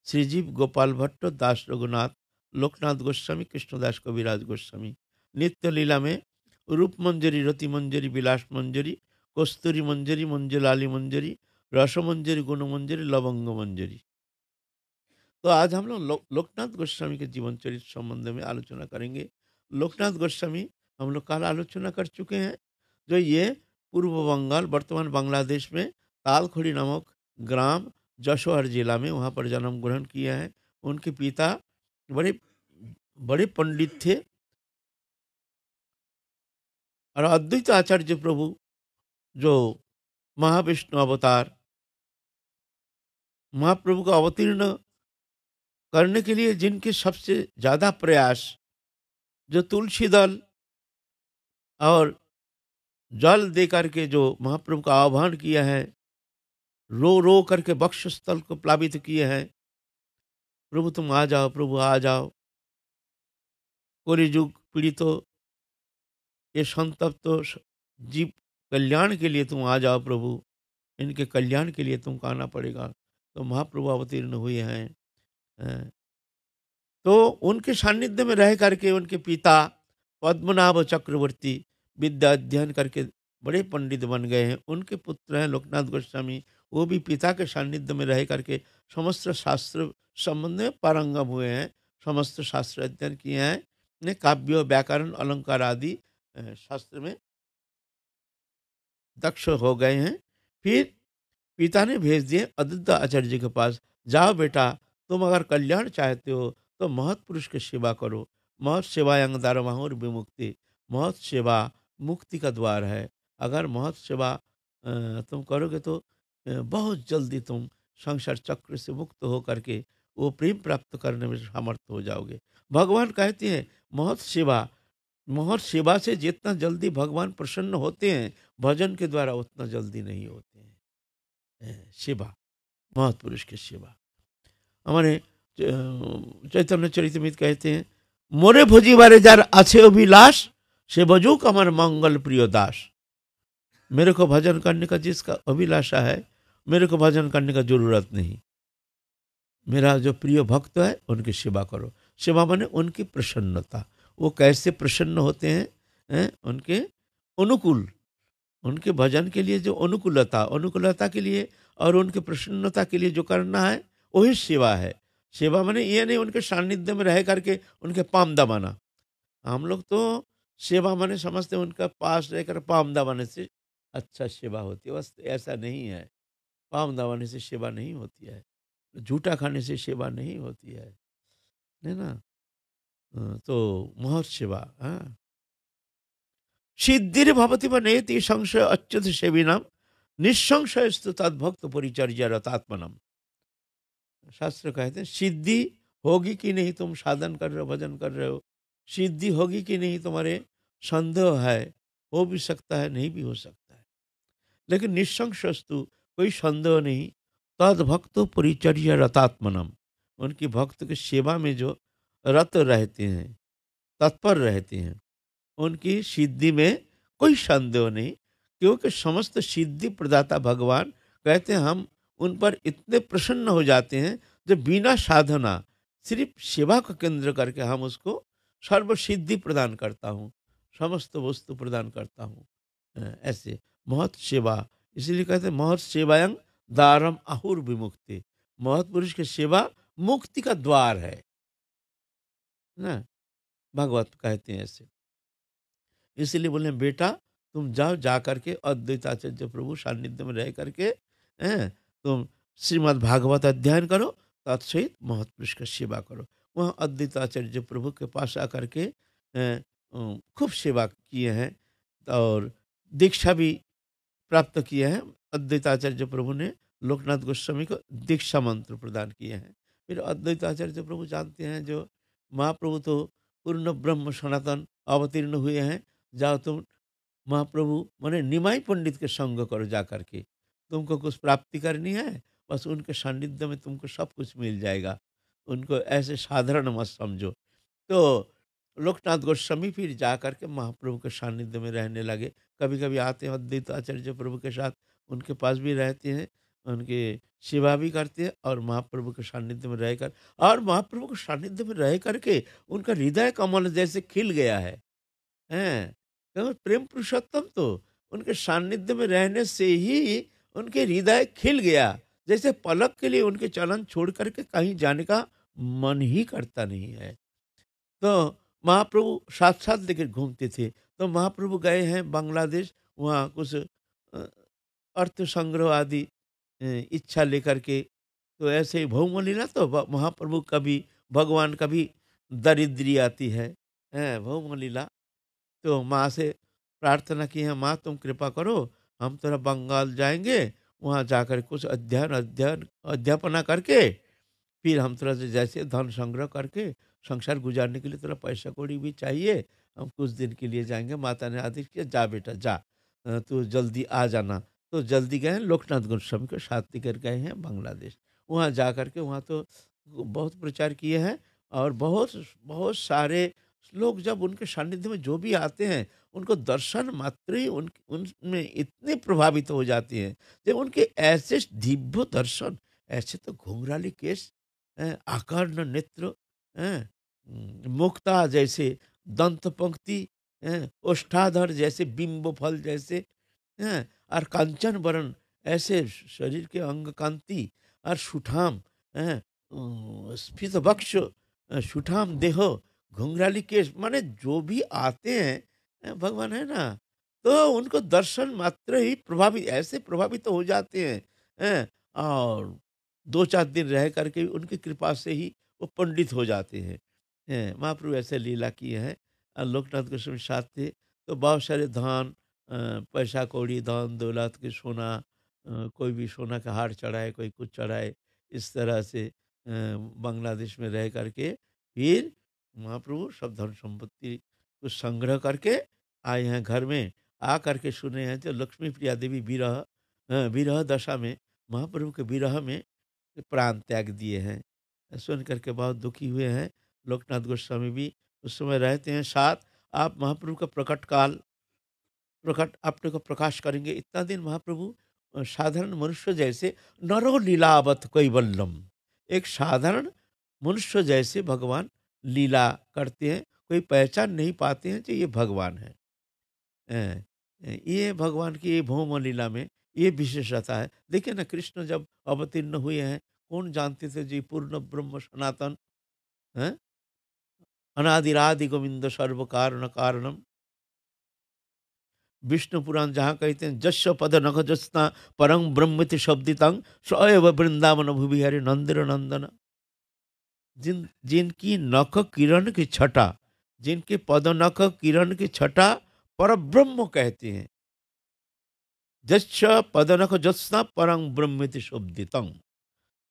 श्रीजीव गोपाल भट्ट दास रघुनाथ, लोकनाथ गोस्वामी, कृष्णदास कविराज गोस्वामी। नित्य लीला में रूप मंजरी, रति मंजरी, विलास मंजरी, कस्तूरी मंजरी, मंजुलाली मंजरी, रस मंजरी, गुण मंजरी, लवंग मंजरी। तो आज हम लोग लोकनाथ गोस्वामी के जीवन चरित्र संबंध में आलोचना करेंगे। लोकनाथ गोस्वामी हम लोग कल आलोचना कर चुके हैं, जो ये पूर्व बंगाल वर्तमान बांग्लादेश में तालखोड़ी नामक ग्राम जशोहर जिला में वहाँ पर जन्म ग्रहण किया है। उनके पिता बड़े बड़े पंडित थे और अद्वैत आचार्य प्रभु जो महाविष्णु अवतार महाप्रभु का अवतीर्ण करने के लिए जिनके सबसे ज्यादा प्रयास, जो तुलसी दल और जल दे करके जो महाप्रभु का आह्वान किया है, रो रो करके वक्षस्थल को प्लावित किए हैं, प्रभु तुम आ जाओ, प्रभु आ जाओ, कलियुग पीड़ितों, ये संतप्त जीव कल्याण के लिए तुम आ जाओ प्रभु, इनके कल्याण के लिए तुमको आना पड़ेगा। तो महाप्रभु अवतीर्ण हुए हैं। अ, तो उनके सानिध्य में रह करके उनके पिता पद्मनाभ चक्रवर्ती विद्या अध्ययन करके बड़े पंडित बन गए हैं। उनके पुत्र हैं लोकनाथ गोस्वामी, वो भी पिता के सानिध्य में रह करके समस्त शास्त्र संबंध में पारंगम हुए हैं, समस्त शास्त्र अध्ययन किए हैं, ने काव्य व्याकरण अलंकार आदि शास्त्र में दक्ष हो गए हैं। फिर पिता ने भेज दिए अद्वैत आचार्य जी के पास, जाओ बेटा, तुम अगर कल्याण चाहते हो तो महत पुरुष की सेवा करो। महत सेवायंग दारमाहुर विमुक्ति, महत सेवा मुक्ति का द्वार है। अगर महत सेवा तुम करोगे तो बहुत जल्दी तुम संसार चक्र से मुक्त हो करके वो प्रेम प्राप्त करने में समर्थ हो जाओगे। भगवान कहते हैं महत सेवा से जितना जल्दी भगवान प्रसन्न होते हैं, भजन के द्वारा उतना जल्दी नहीं होते हैं। सेवा, महत्पुरुष की सेवा। हमारे चैतन्य चरितमित कहते हैं, मोरे भोजी बारे जार आछे अभिलाष, से बजुक हमार मंगल प्रिय दास। मेरे को भजन करने का जिसका अभिलाषा है, मेरे को भजन करने का जरूरत नहीं। मेरा जो प्रिय भक्त है उनकी सेवा करो। सेवा माने उनकी प्रसन्नता। वो कैसे प्रसन्न होते हैं? उनके अनुकूल, उनके भजन के लिए जो अनुकूलता के लिए और उनके प्रसन्नता के लिए जो करना है वही सेवा है। सेवा माने ये नहीं उनके सानिध्य में रह करके उनके पाम दबाना। हम लोग तो सेवा माने समझते हैं उनका पास रहकर पाम दबाने से अच्छा सेवा होती है। बस ऐसा नहीं है, पाम दबाने से सेवा नहीं होती है, झूठा खाने से सेवा नहीं होती है ना। तो महत् सेवा। हाँ, सिद्धिर भवति बनेति संशय अच्युत सेविनम, निसंशयस्तु तद्भक्त परिचर्या रतात्मनम। शास्त्र कहते हैं सिद्धि होगी कि नहीं, तुम साधन कर रहे हो, भजन कर रहे हो, सिद्धि होगी कि नहीं तुम्हारे संदेह है, हो भी सकता है नहीं भी हो सकता है, लेकिन निसंशयस्तु कोई संदेह नहीं, तद्भक्त परिचर्या रतात्मनम, उनकी भक्त की सेवा में जो रत रहते हैं, तत्पर रहते हैं, उनकी सिद्धि में कोई संदेह नहीं, क्योंकि समस्त सिद्धि प्रदाता भगवान कहते हैं हम उन पर इतने प्रसन्न हो जाते हैं, जो बिना साधना सिर्फ सेवा का केंद्र करके हम उसको सर्व सिद्धि प्रदान करता हूँ, समस्त वस्तु प्रदान करता हूँ। ऐसे महत सेवा, इसीलिए कहते हैं महत सेवायं दारम आहुर विमुक्ति। महत पुरुष की सेवा मुक्ति का द्वार है ना, भगवत कहते हैं ऐसे। इसीलिए बोले बेटा तुम जाओ, जा करके अद्वैत आचार्य प्रभु सान्निध्य में रह करके तुम श्रीमद् भागवत अध्ययन करो, तत्सहित महत्पुरुष का सेवा करो। वहाँ अद्वैत आचार्य प्रभु के पास आकर के खूब सेवा किए हैं और दीक्षा भी प्राप्त किए हैं। अद्वैत आचार्य प्रभु ने लोकनाथ गोस्वामी को दीक्षा मंत्र प्रदान किए हैं। फिर अद्वैत आचार्य प्रभु जानते हैं, जो महाप्रभु तो पूर्ण ब्रह्म सनातन अवतीर्ण हुए हैं। जाओ तुम महाप्रभु माने निमाई पंडित के संग करो, जा करके तुमको कुछ प्राप्ति करनी है, बस उनके सानिध्य में तुमको सब कुछ मिल जाएगा। उनको ऐसे साधारण मत समझो। तो लोकनाथ गोस्वामी फिर जा करके महाप्रभु के सानिध्य में रहने लगे। कभी कभी आते हैं अद्वैत आचार्य प्रभु के साथ, उनके पास भी रहते हैं, उनके सेवा भी करते हैं और महाप्रभु के सानिध्य में रहकर, और महाप्रभु के सानिध्य में रह करके उनका हृदय कमल जैसे खिल गया है। हैं? क्योंकि प्रेम पुरुषोत्तम तो उनके सानिध्य में रहने से ही उनके हृदय खिल गया, जैसे पलक के लिए उनके चलन छोड़ करके कहीं जाने का मन ही करता नहीं है। तो महाप्रभु साथ साथ लेकर घूमते थे। तो महाप्रभु गए हैं बांग्लादेश, वहाँ कुछ अर्थ संग्रह आदि इच्छा लेकर के। तो ऐसे ही भौम लीला तो महाप्रभु कभी भगवान कभी दरिद्री आती है, भौम लीला। तो माँ से प्रार्थना की है, माँ तुम कृपा करो, हम थोड़ा बंगाल जाएंगे, वहाँ जाकर कुछ अध्ययन अध्ययन अध्यापना करके फिर हम थोड़ा सा जैसे धन संग्रह करके संसार गुजारने के लिए थोड़ा पैसा कौड़ी भी चाहिए, हम कुछ दिन के लिए जाएंगे। माता ने आदेश किया, जा बेटा जा, तो जल्दी आ जाना। तो जल्दी गए, लोकनाथ गोस्वामी को साथ लेकर गए हैं बांग्लादेश। वहाँ जा करके वहाँ तो बहुत प्रचार किए हैं, और बहुत बहुत सारे लोग जब उनके सानिध्य में जो भी आते हैं, उनको दर्शन मात्र ही उनमें इतने प्रभावित हो जाते हैं, जब उनके ऐसे दिव्य दर्शन, ऐसे तो घुंघराली केश, आकर्ण नेत्र, मुक्ता जैसे दंत पंक्ति, ओष्ठाधर जैसे बिंब फल जैसे, और कांचन वरण ऐसे शरीर के अंग कांति, और सुठाम, स्फीत वक्ष, सुठाम देह, घुंघराली केश, माने जो भी आते हैं भगवान है ना, तो उनको दर्शन मात्र ही प्रभावित, ऐसे प्रभावित हो जाते हैं। और 2-4 दिन रह करके उनकी कृपा से ही वो पंडित हो जाते हैं। महाप्रभु ऐसे लीला किए हैं। लोकनाथ गोस्वामी साथ थे, तो बहुत सारे धन, पैसा कौड़ी, धन दौलत के सोना, कोई भी सोना का हार चढ़ाए, कोई कुछ चढ़ाए, इस तरह से बांग्लादेश में रह करके फिर महाप्रभु सब धन संपत्ति को संग्रह करके आए हैं घर में। आ करके सुने हैं जो लक्ष्मी प्रिया देवी विरह दशा में, महाप्रभु के विरह में प्राण त्याग दिए हैं। सुन करके बहुत दुखी हुए हैं। लोकनाथ गोस्वामी भी उस समय रहते हैं साथ। आप महाप्रभु का प्रकट अपने को प्रकाश करेंगे। इतना दिन महाप्रभु साधारण मनुष्य जैसे नरो लीलावत कैवल्यम, एक साधारण मनुष्य जैसे भगवान लीला करते हैं, कोई पहचान नहीं पाते हैं कि ये भगवान है। ये भगवान की ये भौम लीला में ये विशेषता है। देखिए ना, कृष्ण जब अवतीर्ण हुए हैं, कौन जानते थे जी पूर्ण ब्रह्म सनातन, हैं? अनादिरादि गोविंद सर्व कारण कारणम। विष्णु पुराण जहाँ कहते हैं जस्य पद नख जस्ना परम ब्रह्मति शब्दितंग सएव वृंदावन भुविहरि नंदिर नंदन। जिनकी नख किरण की छटा, जिनके पद नख किरण की छटा पर ब्रह्म कहते हैं। जस्य पद नख जस्ना परम ब्रह्मति शब्दितंग,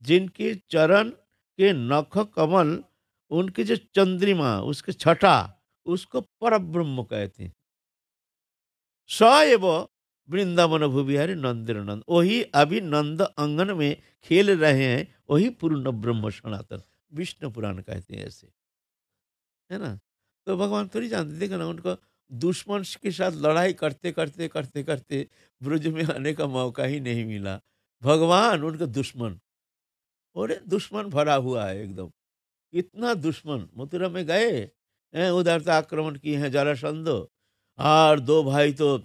जिनके चरण के नख कमल, उनकी जो चंद्रिमा, उसके छटा, उसको पर ब्रह्म कहते हैं। स एव वृंदावन भुविहारी नंदिर नंद, वही अभी नंद अंगन में खेल रहे हैं, वही पूर्ण ब्रह्म सनातन। विष्णु पुराण कहते हैं ऐसे, है ना। तो भगवान थोड़ी जानते, देखो ना, उनको दुश्मन के साथ लड़ाई करते करते करते करते ब्रज में आने का मौका ही नहीं मिला। भगवान उनके दुश्मन, और दुश्मन भरा हुआ है एकदम, इतना दुश्मन। मथुरा में गए हैं, उधर से आक्रमण किए हैं जरासंध, और दो भाई तो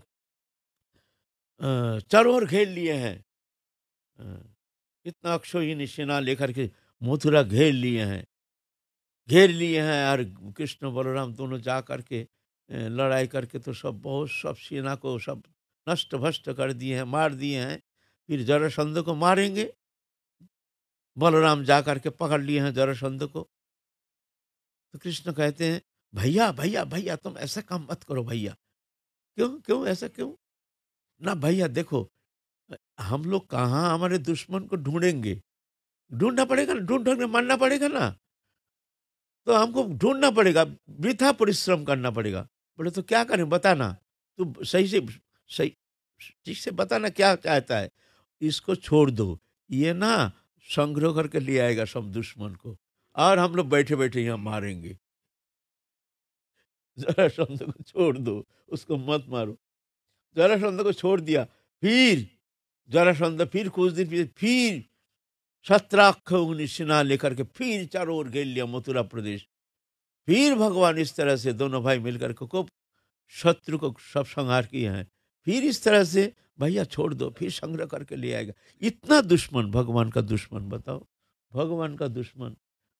चारों ओर घेर लिए हैं। अ, इतना अक्षौहिणी सेना लेकर के मथुरा घेर लिए हैं, और कृष्ण बलराम दोनों जा करके लड़ाई करके तो सब बहुत सब सेना को सब नष्ट भ्रष्ट कर दिए हैं, मार दिए हैं। फिर जरासंध को मारेंगे, बलराम जा करके पकड़ लिए हैं जरासंध को। तो कृष्ण कहते हैं, भैया भैया भैया तुम ऐसा काम मत करो भैया। क्यों क्यों ऐसा क्यों? ना भैया देखो, हम लोग कहाँ हमारे दुश्मन को ढूंढेंगे, ढूंढना पड़ेगा ना, ढूंढ ढूंढ के मारना पड़ेगा ना, तो हमको ढूंढना पड़ेगा, वृथा परिश्रम करना पड़ेगा। बोले तो क्या करें बताना, तू सही ठीक से बताना क्या चाहता है। इसको छोड़ दो, ये ना संग्रह करके ले आएगा सब दुश्मन को, और हम लोग बैठे बैठे यहाँ मारेंगे। जरासंध को छोड़ दो, उसको मत मारो। जरासंध को छोड़ दिया। फिर जरासंध फिर कुछ दिन फिर 17 सेना लेकर के फिर चारों ओर घेर लिया मथुरा प्रदेश। फिर भगवान इस तरह से दोनों भाई मिलकर के खूब शत्रु को सब संहार किए हैं। फिर इस तरह से भैया छोड़ दो, फिर संग्रह करके ले आएगा। इतना दुश्मन, भगवान का दुश्मन, बताओ, भगवान का दुश्मन।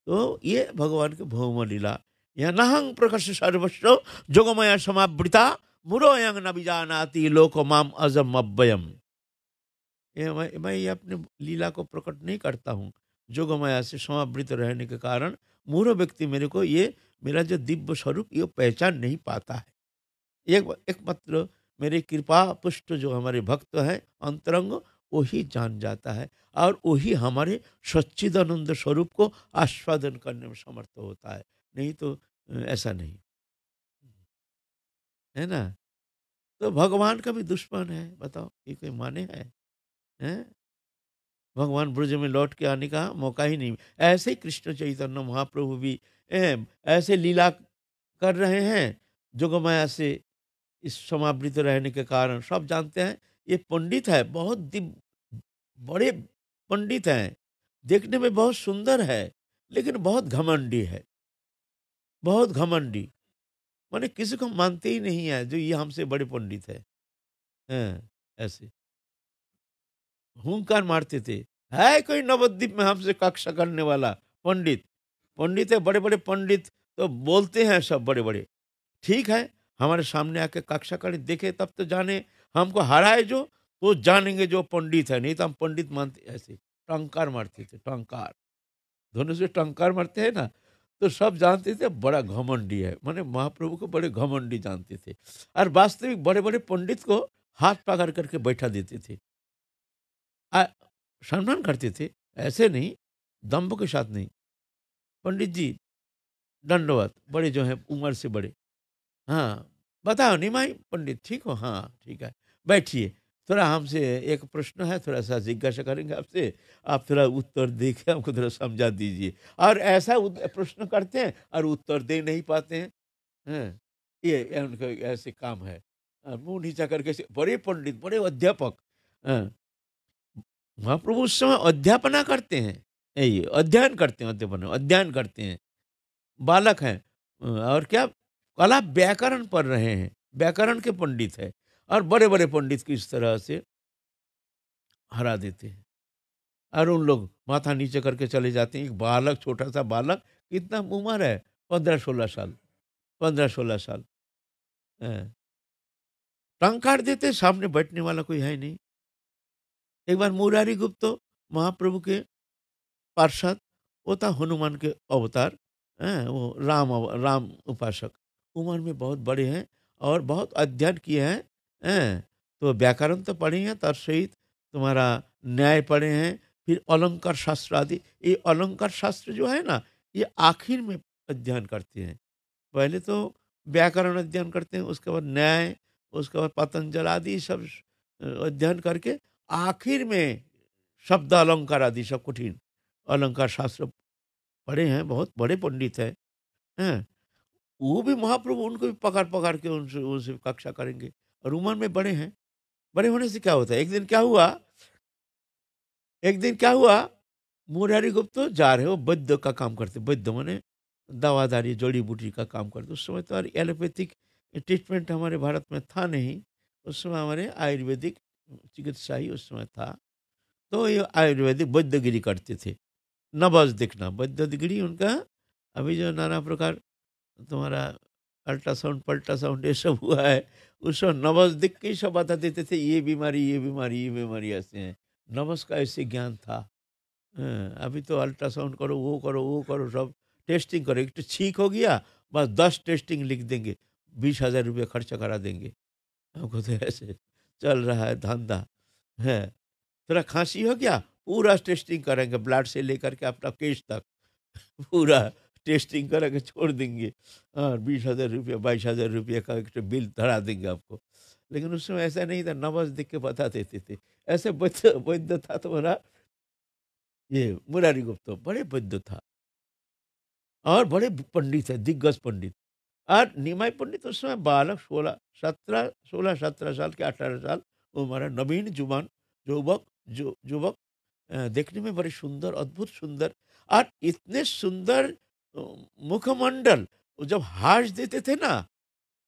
तो ये भगवान के भौम लीला। यह नहंग प्रकर्ष सर्वस्व जोगमय समावृता मुरोयंग न बीजानाति लोक माम अजम अव्ययम। ये मैं ये अपने लीला को प्रकट नहीं करता हूँ, जोगमाया से समावृत रहने के कारण मूढ़ व्यक्ति मेरे को ये मेरा जो दिव्य स्वरूप ये पहचान नहीं पाता है। एकमात्र मेरी कृपा पुष्ट जो हमारे भक्त हैं अंतरंग, वही जान जाता है, और वही हमारे सच्चिदानंद स्वरूप को आस्वादन करने में समर्थ होता है। नहीं तो ऐसा नहीं है ना। तो भगवान का भी दुश्मन है, बताओ, ये कोई माने हैं? भगवान ब्रज में लौट के आने का मौका ही नहीं। ऐसे ही कृष्ण चैतन्य महाप्रभु भी ऐसे लीला कर रहे हैं जोगमाया से, इस समावृत रहने के कारण। सब जानते हैं ये पंडित है, बहुत बड़े पंडित हैं, देखने में बहुत सुंदर है, लेकिन बहुत घमंडी है, बहुत घमंडी। माने किसी को मानते ही नहीं है जो ये हमसे बड़े पंडित हैं, ऐसे हुंकार मारते थे। है कोई नवद्वीप में हमसे कक्षा करने वाला पंडित? पंडित है, बड़े बड़े पंडित तो बोलते हैं सब बड़े बड़े, ठीक है, हमारे सामने आके कक्षा करें, देखे तब तो जाने, हमको हराए जो तो जानेंगे जो पंडित है, नहीं तो हम पंडित मानते। ऐसे टंकार मारते थे, टंकार, दोनों से टंकार मारते हैं ना, तो सब जानते थे बड़ा घमंडी है, माने महाप्रभु को बड़े घमंडी जानते थे। और वास्तविक बड़े बड़े पंडित को हाथ पकड़ करके बैठा देते थे, आ, सम्मान करते थे, ऐसे नहीं, दम्भ के साथ नहीं। पंडित जी दंडवत, बड़े जो हैं उम्र से बड़े, हाँ, बताओ निमाई पंडित ठीक हो? हाँ, ठीक है, बैठिए। थोड़ा हमसे एक प्रश्न है, थोड़ा-सा जिज्ञासा करेंगे आपसे, आप थोड़ा उत्तर दे के हमको थोड़ा समझा दीजिए। और ऐसा प्रश्न करते हैं और उत्तर दे नहीं पाते हैं। हैं? ये उनका ऐसे काम है। मुँह नीचा करके ऐसे बड़े पंडित, बड़े अध्यापक, हाँ, महाप्रभु उस समय अध्यापना करते हैं। ये अध्ययन करते हैं, अध्ययन करते हैं। बालक हैं, और क्या कला व्याकरण पढ़ रहे हैं, व्याकरण के पंडित है, और बड़े बड़े पंडित को इस तरह से हरा देते हैं, और उन लोग माथा नीचे करके चले जाते हैं। एक बालक, छोटा सा बालक, कितना उम्र है, 15-16 साल, 15-16 साल, हैं। टंकार देते, सामने बैठने वाला कोई है नहीं। एक बार मुरारी गुप्त महाप्रभु के पार्षद, वो था हनुमान के अवतार, हैं, वो राम उपासक, उम्र में बहुत बड़े हैं और बहुत अध्ययन किए हैं, तो व्याकरण तो पढ़े हैं, तत्सहित तुम्हारा न्याय पढ़े हैं, फिर अलंकार शास्त्र आदि। ये अलंकार शास्त्र जो है ना, ये आखिर में अध्ययन करते हैं। पहले तो व्याकरण अध्ययन करते हैं, उसके बाद न्याय, उसके बाद पतंजल आदि सब अध्ययन करके आखिर में शब्द अलंकार आदि सब कठिन अलंकार शास्त्र पढ़े हैं, बहुत बड़े पंडित हैं। वो भी महाप्रभु उनको भी पकड़-पकड़ के उनसे उनसे कक्षा करेंगे, और उम्र में बड़े हैं। बड़े होने से क्या होता है, एक दिन क्या हुआ, एक दिन क्या हुआ, मुरारी गुप्त तो जा रहे हो, वैद्य का काम करते, वैद्य माने दवादारी जड़ी बूटी का काम करते। उस समय तो और एलोपैथिक ट्रीटमेंट हमारे भारत में था नहीं, उस समय हमारे आयुर्वेदिक चिकित्सा ही उस समय था। तो ये आयुर्वेदिक वैद्यगिरी करते थे। नवज देखना वैद्यगिरी उनका। अभी जो नाना प्रकार तुम्हारा अल्ट्रासाउंड पल्ट्रासाउंड ये सब हुआ है, उस समय नवज देख के ही सब बता देते थे, ये बीमारी ये बीमारी ये बीमारी ऐसे हैं। नवज का ऐसे ज्ञान था। हाँ, अभी तो अल्ट्रासाउंड करो वो करो सब टेस्टिंग करो, एक तो ठीक हो गया, बस 10 टेस्टिंग लिख देंगे, 20,000 रुपये खर्चा करा देंगे। हमको तो ऐसे चल रहा है धंधा है। थोड़ा खांसी हो गया, पूरा टेस्टिंग करेंगे, ब्लड से लेकर के अपना केस तक पूरा टेस्टिंग करके छोड़ देंगे, और 20,000 रुपये 22,000 रुपये का एक तो बिल धरा देंगे आपको। लेकिन उस समय ऐसा नहीं था, नवज देख के बता देते थे। ऐसे वैद्य वैद्य था तुम्हारा ये मुरारी गुप्त, बड़े वैद्य था और बड़े पंडित है, दिग्गज पंडित। और निमाई पंडित उस समय बालक, 16 17 साल के, 18 साल हमारा नवीन जुबान युवक, जो युवक देखने में बड़े सुंदर, अद्भुत सुंदर, और इतने सुंदर अ, मुखमंडल। वो जब हास देते थे ना,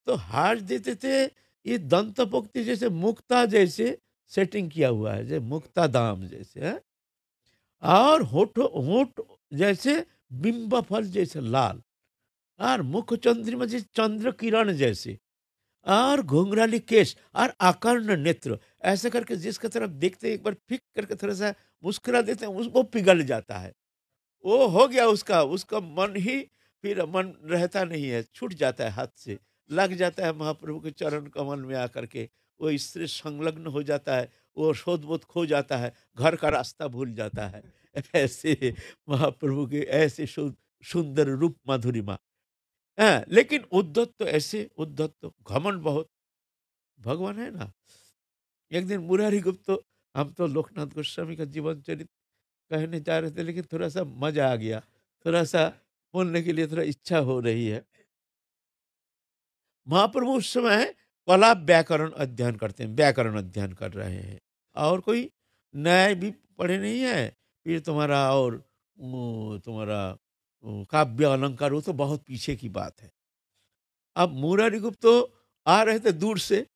तो हास देते थे, ये दंतपोक्ति जैसे मुक्ता जैसे सेटिंग किया हुआ है, जैसे मुक्ता दाम जैसे है, और होठ होठ जैसे बिंब फल जैसे लाल, और मुख चंद्रमा जैसे चंद्र किरण जैसे, और घुंघराली केश, और आकर्ण नेत्र। ऐसे करके जिसके तरफ देखते हैं, एक बार फिक करके थोड़ा सा मुस्कुरा देते हैं, उसको पिघल जाता है। वो हो गया उसका, उसका मन ही फिर मन रहता नहीं है, छूट जाता है हाथ से, लग जाता है महाप्रभु के चरण कमल में आकर के, वो इससे संलग्न हो जाता है, वो शोध बोध खो जाता है, घर का रास्ता भूल जाता है। ऐसे महाप्रभु के ऐसे सुंदर रूप माधुरिमा। हाँ, लेकिन उद्धत तो ऐसे, उद्धत तो घमंड बहुत, भगवान है ना। एक दिन मुरारी गुप्त तो, हम तो लोकनाथ गोस्वामी का जीवन चरित्र कहने जा रहे थे, लेकिन थोड़ा सा मजा आ गया, थोड़ा सा बोलने के लिए थोड़ा इच्छा हो रही है। महाप्रभु उस समय कला व्याकरण अध्ययन करते हैं, व्याकरण अध्ययन कर रहे हैं, और कोई न्याय भी पढ़े नहीं है। फिर तुम्हारा और तुम्हारा काव्य अलंकार, वो तो बहुत पीछे की बात है। अब मुरारी गुप्त तो आ रहे थे दूर से,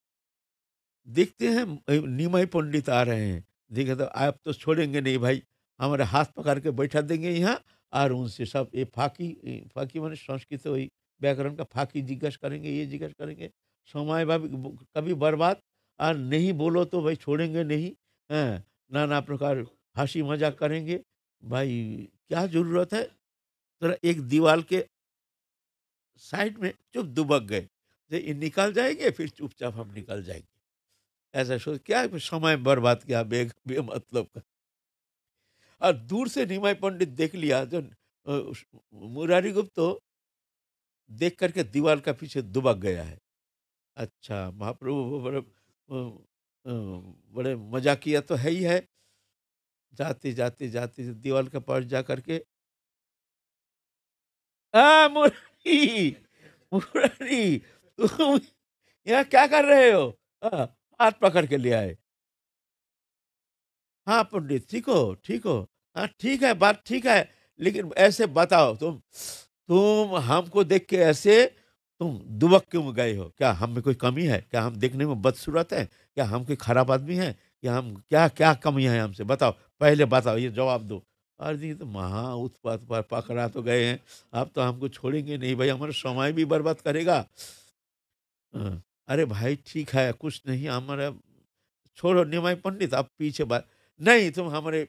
देखते हैं निमाई पंडित आ रहे हैं, देखे तो आप तो छोड़ेंगे नहीं भाई, हमारे हाथ पकड़ के बैठा देंगे यहाँ, और उनसे सब ये फाकी माने संस्कृत वही व्याकरण का फाकी जिज्ञासा करेंगे, ये जिज्ञासा करेंगे, समय कभी बर्बाद, और नहीं बोलो तो भाई छोड़ेंगे नहीं। हैं, नाना प्रकार हंसी मजाक करेंगे। भाई क्या जरूरत है, जरा एक दीवार के साइड में चुप दुबक गए, जे ये निकल जाएंगे, फिर चुपचाप हम निकल जाएंगे। ऐसा सोच क्या समय बर्बाद किया बेमतलब का। और दूर से निमाई पंडित देख लिया, जो मुरारी गुप्त तो देख करके दीवार का पीछे दुबक गया है। अच्छा, महाप्रभु बड़े बड़े मजा किया तो है ही है। जाते जाते जाते दीवार के पास जा करके, मुरारी, मुरारी तुम यहाँ क्या कर रहे हो? हाथ पकड़ के ले आए। हाँ पंडित, ठीक हो, ठीक हो। हाँ ठीक है, बात ठीक है, लेकिन ऐसे बताओ, तुम हमको देख के ऐसे तुम दुबक क्यों गए हो? क्या हम में कोई कमी है? क्या हम देखने में बदसूरत है? क्या हम कोई खराब आदमी है? क्या हम क्या क्या कमी है हमसे? बताओ, पहले बताओ, ये जवाब दो। और ये तो महा उत्पात पर पकड़ा तो गए हैं, आप तो हमको छोड़ेंगे नहीं भाई, हमारा समय भी बर्बाद करेगा। हाँ, अरे भाई ठीक है, कुछ नहीं हमारा, छोड़ो निमाई पंडित, आप पीछे बात नहीं, तुम हमारे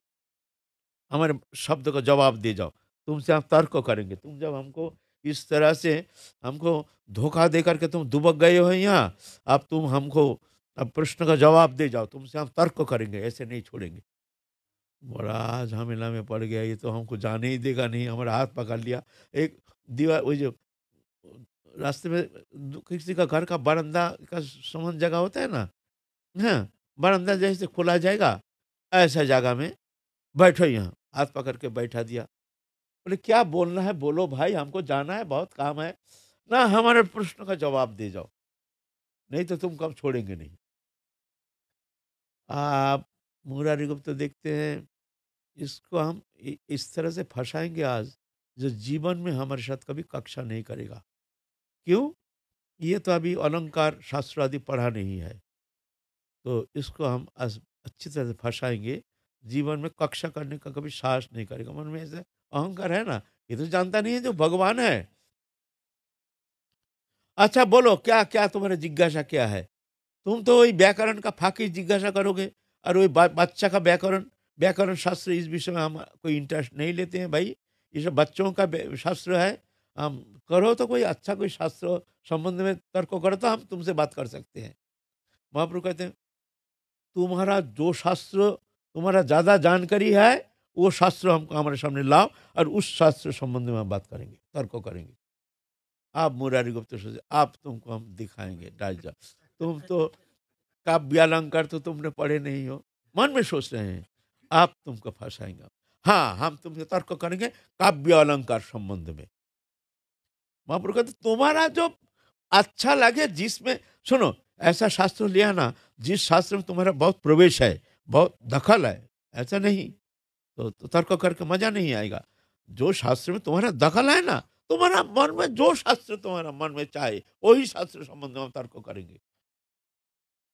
हमारे शब्द का जवाब दे जाओ, तुमसे हम तर्क करेंगे। तुम जब हमको इस तरह से हमको धोखा दे करके तुम दुबक गए हो यहाँ, अब तुम हमको अब प्रश्न का जवाब दे जाओ, तुमसे हम तर्क करेंगे, ऐसे नहीं छोड़ेंगे। बड़ा झमेला में पड़ गया, ये तो हमको जाने ही देगा नहीं, हमारा हाथ पकड़ लिया। एक दीवार, वही जो रास्ते में किसी का घर का बरामदा का समान जगह होता है ना, हाँ, बरामदा जैसे खोला जाएगा, ऐसा जगह में बैठो यहाँ, हाथ पकड़ के बैठा दिया। बोले क्या बोलना है बोलो भाई, हमको जाना है, बहुत काम है ना, हमारे प्रश्न का जवाब दे जाओ, नहीं तो तुम कब छोड़ेंगे नहीं। आप मुरारी गुप्त देखते हैं, इसको हम इस तरह से फंसाएंगे आज, जो जीवन में हमारे साथ कभी कक्षा नहीं करेगा। क्यों? ये तो अभी अलंकार शास्त्र आदि पढ़ा नहीं है, तो इसको हम अच्छी तरह से फंसाएंगे। जीवन में कक्षा करने का कभी साहस नहीं करेगा। मन में ऐसे अहंकार है ना, ये तो जानता नहीं है जो भगवान है। अच्छा बोलो, क्या क्या तुम्हारा जिज्ञासा क्या है? तुम तो वही व्याकरण का फाकी जिज्ञासा करोगे, और वही बच्चा का व्याकरण, व्याकरण शास्त्र, इस विषय में हम कोई इंटरेस्ट नहीं लेते हैं भाई। ये सब बच्चों का शास्त्र है। हम करो तो कोई अच्छा कोई शास्त्र संबंध में तर्क करो, तो हम तुमसे बात कर सकते हैं। महाप्रभु कहते हैं, तुम्हारा जो शास्त्र, तुम्हारा ज्यादा जानकारी है, वो शास्त्र हमको हमारे सामने लाओ, और उस शास्त्र संबंध में हम बात करेंगे, तर्क करेंगे। आप मुरारी गुप्त सोचे, आप तुमको हम दिखाएंगे डायजा। तुम तो काव्य अलंकार तो तुमने पढ़े नहीं हो, मन में सोच रहे हैं, आप तुमको फंसाएंगे। हाँ, हम तुमसे तर्क करेंगे काव्य अलंकार संबंध में। महाप्रभु कहते तुम्हारा जो अच्छा लगे, जिसमें सुनो, ऐसा शास्त्र लिया ना जिस शास्त्र में तुम्हारा बहुत प्रवेश है, बहुत दखल है, ऐसा नहीं तो तर्क करके मजा नहीं आएगा। जो शास्त्र में तुम्हारा दखल है ना, तुम्हारा मन में जो शास्त्र तुम्हारा मन में चाहे, वही शास्त्र संबंध में हम तर्क करेंगे।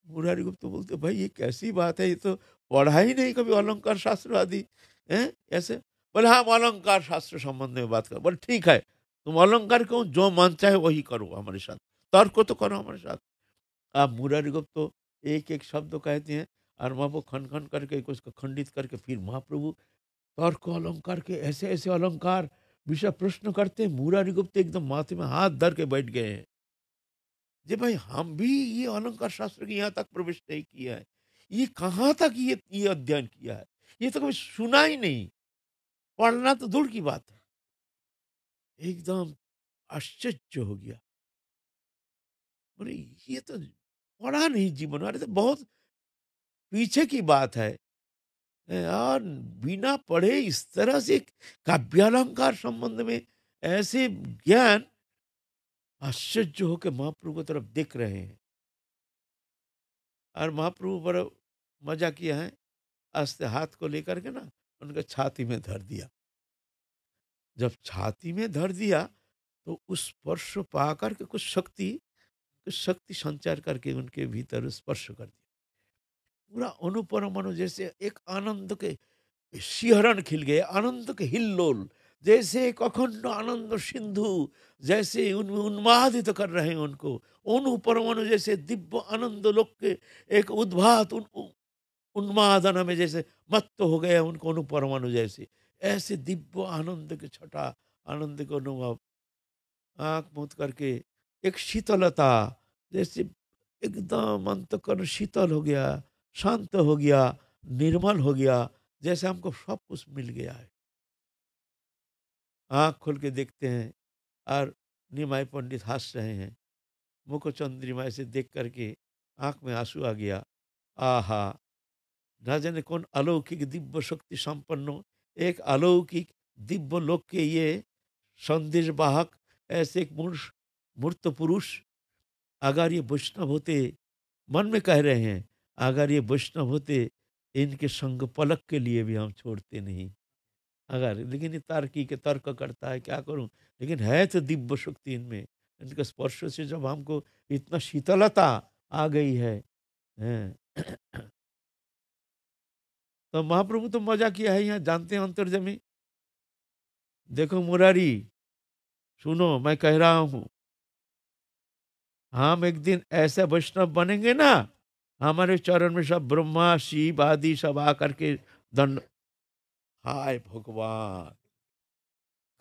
मुरारी गुप्त बोलते भाई ये कैसी बात है, ये तो पढ़ा ही नहीं कभी अलंकार शास्त्र आदि हैं ऐसे। बोले हाँ, हम अलंकार शास्त्र संबंध में बात करो। बोले ठीक है, तुम अलंकार क्यों, जो मन चाहे वही करो हमारे साथ, तर्क तो करो हमारे साथ। आप मुरारी गुप्त तो एक एक शब्द कहते हैं, और महाप्रभु खन खन करके उसको खंडित करके फिर महाप्रभु तर्क अलंकार के ऐसे ऐसे अलंकार विषय प्रश्न करते हैं। मुरारी गुप्त एकदम माथे में हाथ धर के बैठ गए हैं, जी भाई हम भी ये अलंकार शास्त्र के यहाँ तक प्रवेश नहीं किया है, ये कहाँ तक ये अध्ययन किया है, ये तो कभी सुना ही नहीं, पढ़ना तो दूर की बात है। एकदम आश्चर्य हो गया। बोले ये तो पढ़ा नहीं जीवन, अरे तो बहुत पीछे की बात है। और बिना पढ़े इस तरह से काव्यालंकार संबंध में ऐसे ज्ञान, आश्चर्य होकर महाप्रभु की तरफ देख रहे हैं। और महाप्रभु बड़ा मजा किया है, आस्ते हाथ को लेकर के ना उनके छाती में धर दिया। जब छाती में धर दिया, तो उस स्पर्श पा करके कुछ शक्ति संचार करके उनके भीतर स्पर्श कर दिया। पूरा अनुपरमाणु जैसे एक आनंद के शिहरण खिल गए, आनंद के हिल्लोल, जैसे एक अखंड आनंद सिंधु जैसे उनमें उन्मादित कर रहे हैं उनको। अनुपरमाणु जैसे दिव्य आनंद लोक के एक उद्भात उन्मादना में जैसे मत्त हो गए उनको, अनुपरमाणु जैसे, ऐसे दिव्य आनंद के छठा आनंद को अनुभव। आंख मूंद करके एक शीतलता, जैसे एकदम अंतकरण शीतल हो गया, शांत हो गया, निर्मल हो गया, जैसे हमको सब कुछ मिल गया है। आंख खोल के देखते हैं, और निमाई पंडित हंस रहे हैं, मुख चंद्रिमा से देख करके आंख में आंसू आ गया। आहा, ना जाने कौन अलौकिक दिव्य शक्ति संपन्न, एक अलौकिक दिव्य लोक के ये संदेश वाहक, ऐसे एक मूर्त पुरुष, अगर ये वैष्णव होते, मन में कह रहे हैं, अगर ये वैष्णव होते, इनके संग पलक के लिए भी हम छोड़ते नहीं। अगर लेकिन ये तार्किक तर्क करता है, क्या करूं, लेकिन है तो दिव्य शक्ति इनमें। इनके स्पर्श से जब हमको इतना शीतलता आ गई है, हैं। तो महाप्रभु तो मजा किया है, यहाँ जानते हैं अंतर्जमी। देखो मुरारी, सुनो मैं कह रहा हूं, हम एक दिन ऐसे वैष्णव बनेंगे ना, हमारे चरण में सब ब्रह्मा शिव आदि सब आकर के दंड। हाय भगवान,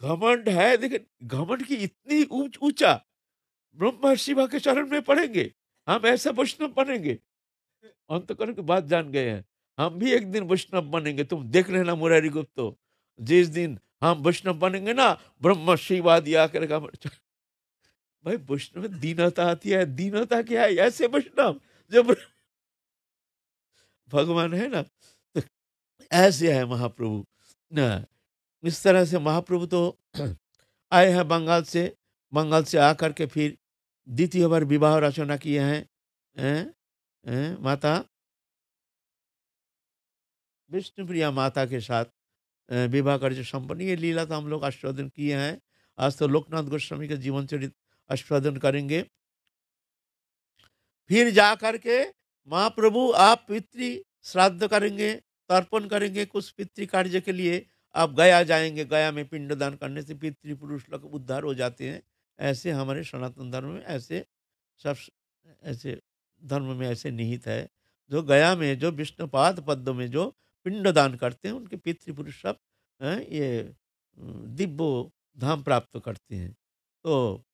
घमंड है, लेकिन घमंड की इतनी ऊंचा, ब्रह्मा शिवा के चरण में पड़ेंगे, हम ऐसे वैष्णव बनेंगे। अंतकरण की बात जान गए हैं, हम भी एक दिन वैष्णव बनेंगे। तुम देख लेना मुरारी गुप्तो, जिस दिन हम वैष्णव बनेंगे ना, ब्रह्म शिव आदि आकर भाई वैष्णव में दीनता आती है। दीनता क्या है? ऐसे वैष्णव जो भगवान है ना, तो ऐसे है महाप्रभु ना। इस तरह से महाप्रभु तो आए हैं बंगाल से, बंगाल से आकर के फिर द्वितीय बार विवाह रचना किए हैं, माता विष्णुप्रिया माता के साथ विवाह कार्य संपन्न। ये लीला तो हम लोग आस्वादन किए हैं। आज तो लोकनाथ गोस्वामी का जीवन चरित आस्वादन करेंगे। फिर जा करके महाप्रभु आप पितृ श्राद्ध करेंगे, तर्पण करेंगे कुछ पितृ कार्य के लिए। आप गया जाएंगे, गया में पिंडदान करने से पितृपुरुष लोग उद्धार हो जाते हैं। ऐसे हमारे सनातन धर्म में ऐसे सब ऐसे धर्म में ऐसे निहित है। जो गया में जो विष्णुपाद पद्म में जो पिंडदान करते हैं उनके पितृपुरुष सब ये दिव्य धाम प्राप्त करते हैं। तो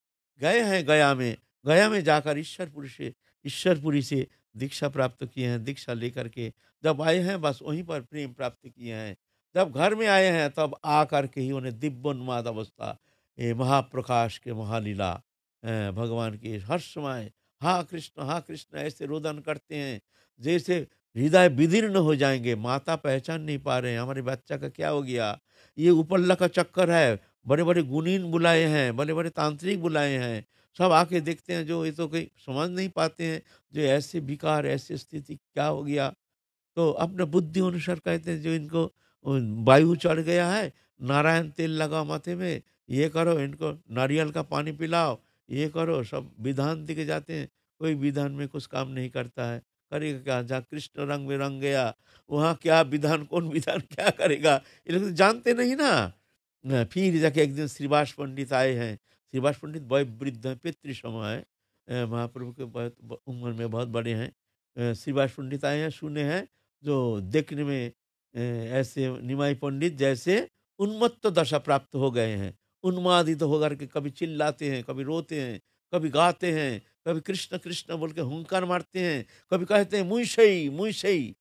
गए हैं गया में, गया में जाकर ईश्वरपुरी से दीक्षा प्राप्त किए हैं। दीक्षा लेकर के जब आए हैं बस वहीं पर प्रेम प्राप्त किए हैं। जब घर में आए हैं तब आ करके ही उन्हें दिव्योन्माद अवस्था, ये महाप्रकाश के महालीला भगवान की हर समय हाँ कृष्ण ऐसे रोदन करते हैं जैसे हृदय विदीर्ण हो जाएंगे। माता पहचान नहीं पा रहे हैं हमारे बच्चा का क्या हो गया। ये उपल्ला का चक्कर है। बड़े बड़े गुणीन बुलाए हैं, बड़े बड़े तांत्रिक बुलाए हैं, सब आके देखते हैं जो ये तो कोई समझ नहीं पाते हैं जो ऐसे विकार ऐसी स्थिति क्या हो गया। तो अपने बुद्धि अनुसार कहते हैं जो इनको वायु चढ़ गया है, नारायण तेल लगाओ माथे में, ये करो, इनको नारियल का पानी पिलाओ, ये करो, सब विधान दिखे जाते हैं। कोई विधान में कुछ काम नहीं करता है। करेगा क्या? जहाँ कृष्ण रंग में रंग गया वहाँ क्या विधान, कौन विधान क्या करेगा, ये लोग तो जानते नहीं ना। फिर जाके एक दिन श्रीवास पंडित आए हैं। श्रीवास पंडित बहुत वृद्ध हैं, पितृ समय है, महाप्रभु के बहुत उम्र में बहुत बड़े हैं। श्रीवास पंडित आए हैं, सुने हैं जो देखने में ऐसे निमाई पंडित जैसे उन्मत्त दशा प्राप्त हो गए हैं। उन्मादित तो होकर के कभी चिल्लाते हैं, कभी रोते हैं, कभी गाते हैं, कभी कृष्ण कृष्ण बोल के हुंकार मारते हैं, कभी कहते हैं मुई सही,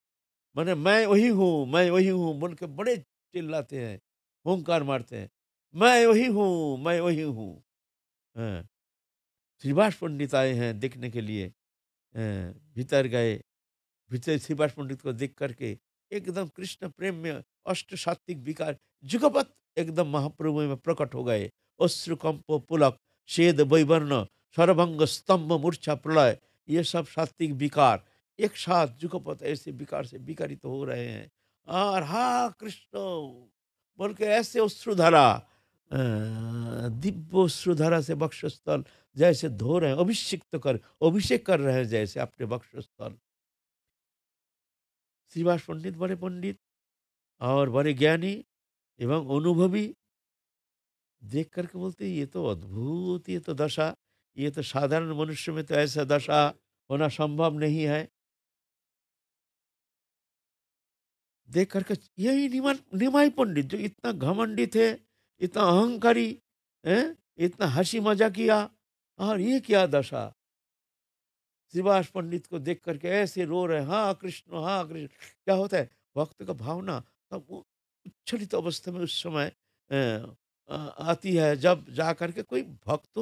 माने मैं वही हूँ बोल के बड़े चिल्लाते हैं, हुंकार मारते हैं, मैं वही हूँ। हाँ, श्रीवास पंडित आए हैं देखने के लिए। भीतर गए, भीतर श्रीवास पंडित को देख करके एकदम कृष्ण प्रेम में अष्ट सात्विक विकार जुगपत एकदम महाप्रभु में प्रकट हो गए। अश्रुकंप पुलक शेद वैवर्ण सर्वभंग स्तंभ मूर्छा प्रलय, ये सब सात्विक विकार एक साथ जुगपत ऐसे विकार से विकारित हो रहे हैं। और हा कृष्ण बोल के ऐसे अश्रुधारा, दिव्य अश्रुधारा से वक्षस्थल जैसे धो रहे हैं, अभिषेक कर रहे हैं जैसे अपने वक्षस्थल। श्रीवास पंडित बड़े पंडित और बड़े ज्ञानी एवं अनुभवी देख करके बोलते ये तो अद्भुत, ये तो दशा, ये तो साधारण मनुष्य में तो ऐसा दशा होना संभव नहीं है। देख करके यही निमाई पंडित जो इतना घमंडी थे, इतना अहंकारी, इतना हंसी मजा किया, और ये क्या दशा। श्रीवास पंडित को देख करके ऐसे रो रहे हैं, हाँ कृष्ण। क्या होता है भक्त का भावना तब वो उच्छलित अवस्था में उस समय आती है जब जा करके कोई भक्त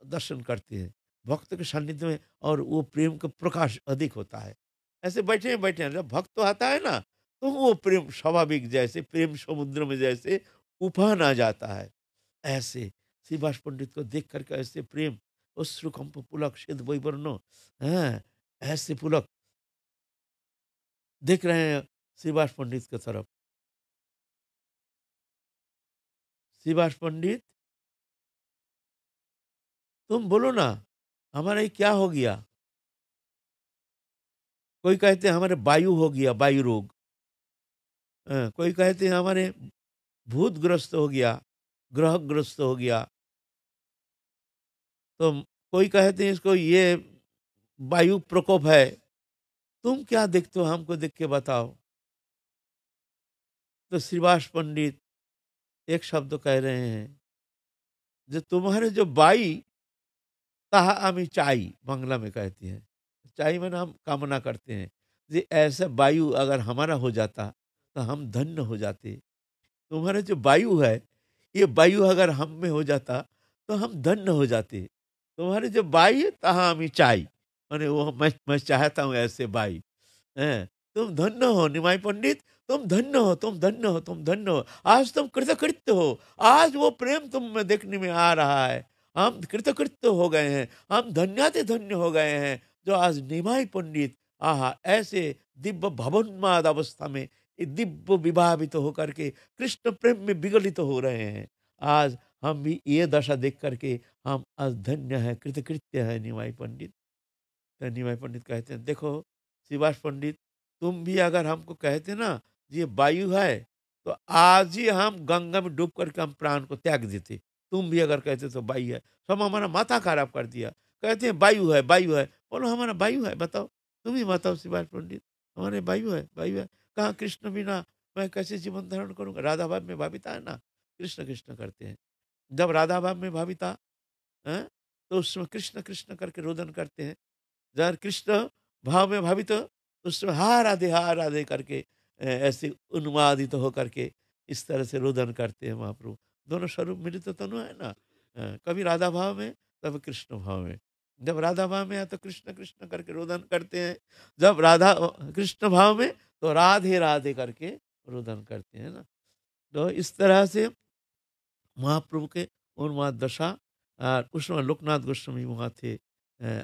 दर्शन करते हैं भक्त के सानिध्य में, और वो प्रेम का प्रकाश अधिक होता है। ऐसे बैठे हैं जब भक्त आता है ना तो वो प्रेम स्वाभाविक जैसे प्रेम समुद्र में जैसे उफान आ जाता है। ऐसे श्रीवास पंडित को देख करके ऐसे प्रेम अश्रुकंप पुलक शेद वैवर्ण, हैं, ऐसे पुलक देख रहे हैं श्रीवास पंडित की तरफ। श्रीवास पंडित तुम बोलो ना हमारा ये क्या हो गया। कोई कहते हैं हमारे वायु हो गया, वायु रोग। कोई कहते हैं हमारे भूतग्रस्त हो गया, ग्रहग्रस्त हो गया। तो कोई कहते हैं इसको ये वायु प्रकोप है। तुम क्या देखते हो हमको देख के बताओ। तो श्रीवास पंडित एक शब्द कह रहे हैं जो तुम्हारे जो बाई ताहा आमी चाई बांग्ला में कहती हैं। चाई मैंने हम कामना करते हैं कि ऐसा वायु अगर हमारा हो जाता तो हम धन्य हो जाते। तुम्हारा जो वायु है ये वायु अगर हम में हो जाता तो हम धन्य हो जाते। तुम्हारे जो बाई तहाँ आमी चाई, माने वो मैं चाहता हूँ ऐसे बाई। हैं, तुम धन्य हो निमाई पंडित, तुम धन्य हो, तुम धन्य हो, तुम धन्य हो। आज तुम कृतकृत्य हो, आज वो प्रेम तुम में देखने में आ रहा है। हम कृतकृत्य हो गए हैं, हम धन्याति धन्य हो गए हैं जो आज निमाई पंडित आहा ऐसे दिव्य भवोन्माद अवस्था में दिव्य विभावित होकर के कृष्ण प्रेम में विगलित हो रहे हैं। आज हम भी ये दशा देख करके हम आज धन्य है, कृतकृत्य है निमाई पंडित। तो निमाई पंडित कहते हैं, देखो शिवास पंडित, तुम भी अगर हमको कहते ना ये वायु है, तो आज ही हम गंगा में डूब करके हम प्राण को त्याग देते। तुम भी अगर कहते तो वायु है, सब हमारा माथा खराब कर दिया। कहते हैं वायु है, वायु है। बोलो हमारा वायु है, बताओ, तुम ही बताओ शिवास पंडित, हमारे वायु है, वायु है। कहाँ कृष्ण बिना मैं कैसे जीवन धारण करूंगा? राधा भाव में भाविता है ना, कृष्ण कृष्ण करते हैं। जब राधा भाव में भाविता है, तो उसमें कृष्ण कृष्ण करके रोदन करते हैं। जब कृष्ण भाव में भावित हो, तो उसमें हा राधे करके ऐसे उन्मादित हो करके इस तरह से रोदन करते हैं महाप्रभु। दोनों स्वरूप मिलित तनु है ना। कभी राधा भाव में, कभी कृष्ण भाव में। जब राधा भाव में है तो कृष्ण कृष्ण करके रोदन करते हैं, जब राधा कृष्ण भाव में तो राधे राधे करके रोदन करते हैं ना। तो इस तरह से महाप्रभु के उन्माद दशा। उस समय लोकनाथ गोस्वामी वहाँ थे।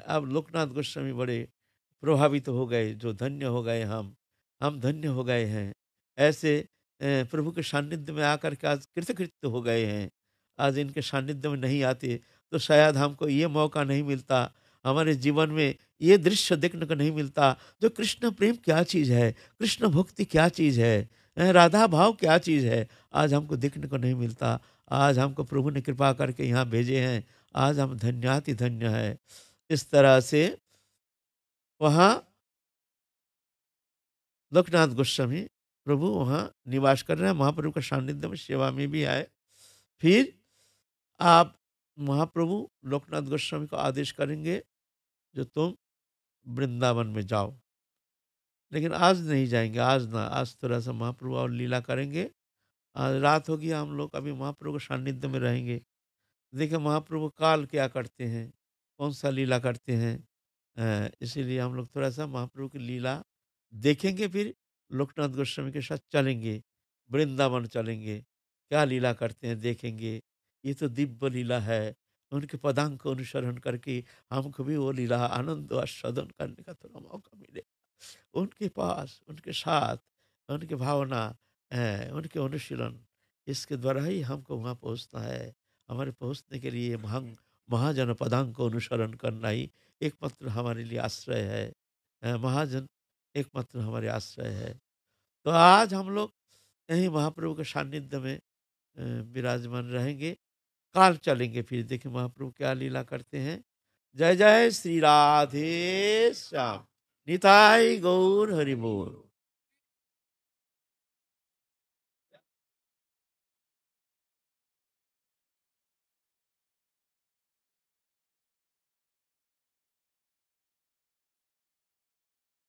अब लोकनाथ गोस्वामी बड़े प्रभावित हो गए, जो धन्य हो गए हम धन्य हो गए हैं। ऐसे प्रभु के सानिध्य में आकर के आज कृतकृत्य हो गए हैं। आज इनके सानिध्य में नहीं आते तो शायद हमको ये मौका नहीं मिलता, हमारे जीवन में ये दृश्य देखने को नहीं मिलता, जो कृष्ण प्रेम क्या चीज़ है, कृष्ण भक्ति क्या चीज़ है, राधा भाव क्या चीज़ है, आज हमको देखने को नहीं मिलता। आज हमको प्रभु ने कृपा करके यहाँ भेजे हैं, आज हम धन्याति धन्य है। इस तरह से वहाँ लोकनाथ गोस्वामी प्रभु वहाँ निवास कर रहे हैं, महाप्रभु का सानिध्य में सेवा में भी आए। फिर आप महाप्रभु लोकनाथ गोस्वामी को आदेश करेंगे जो तुम वृंदावन में जाओ, लेकिन आज नहीं जाएंगे, आज ना, आज थोड़ा सा महाप्रभु और लीला करेंगे। आज रात होगी, हम लोग अभी महाप्रभु के सानिध्य में रहेंगे। देखिए महाप्रभु काल क्या करते हैं, कौन सा लीला करते हैं। इसीलिए हम लोग थोड़ा सा महाप्रभु की लीला देखेंगे, फिर लोकनाथ गोस्वामी के साथ चलेंगे, वृंदावन चलेंगे, क्या लीला करते हैं देखेंगे। ये तो दिव्य लीला है, उनके पदांक को अनुसरण करके हमको भी वो लीला आनंद आस्वादन करने का थोड़ा मौका मिले। उनके पास, उनके साथ, उनकी भावना, उनके अनुशीलन, इसके द्वारा ही हमको वहाँ पहुँचना है। हमारे पहुँचने के लिए महाजन पदांक को अनुसरण करना ही एकमात्र हमारे लिए आश्रय है। महाजन एकमात्र हमारे आश्रय है। तो आज हम लोग यहीं महाप्रभु के सानिध्य में विराजमान रहेंगे। काल चलेंगे, फिर देखें महाप्रभु क्या लीला करते हैं। जय जय श्री राधे श्याम। निताई गौर हरि बोल।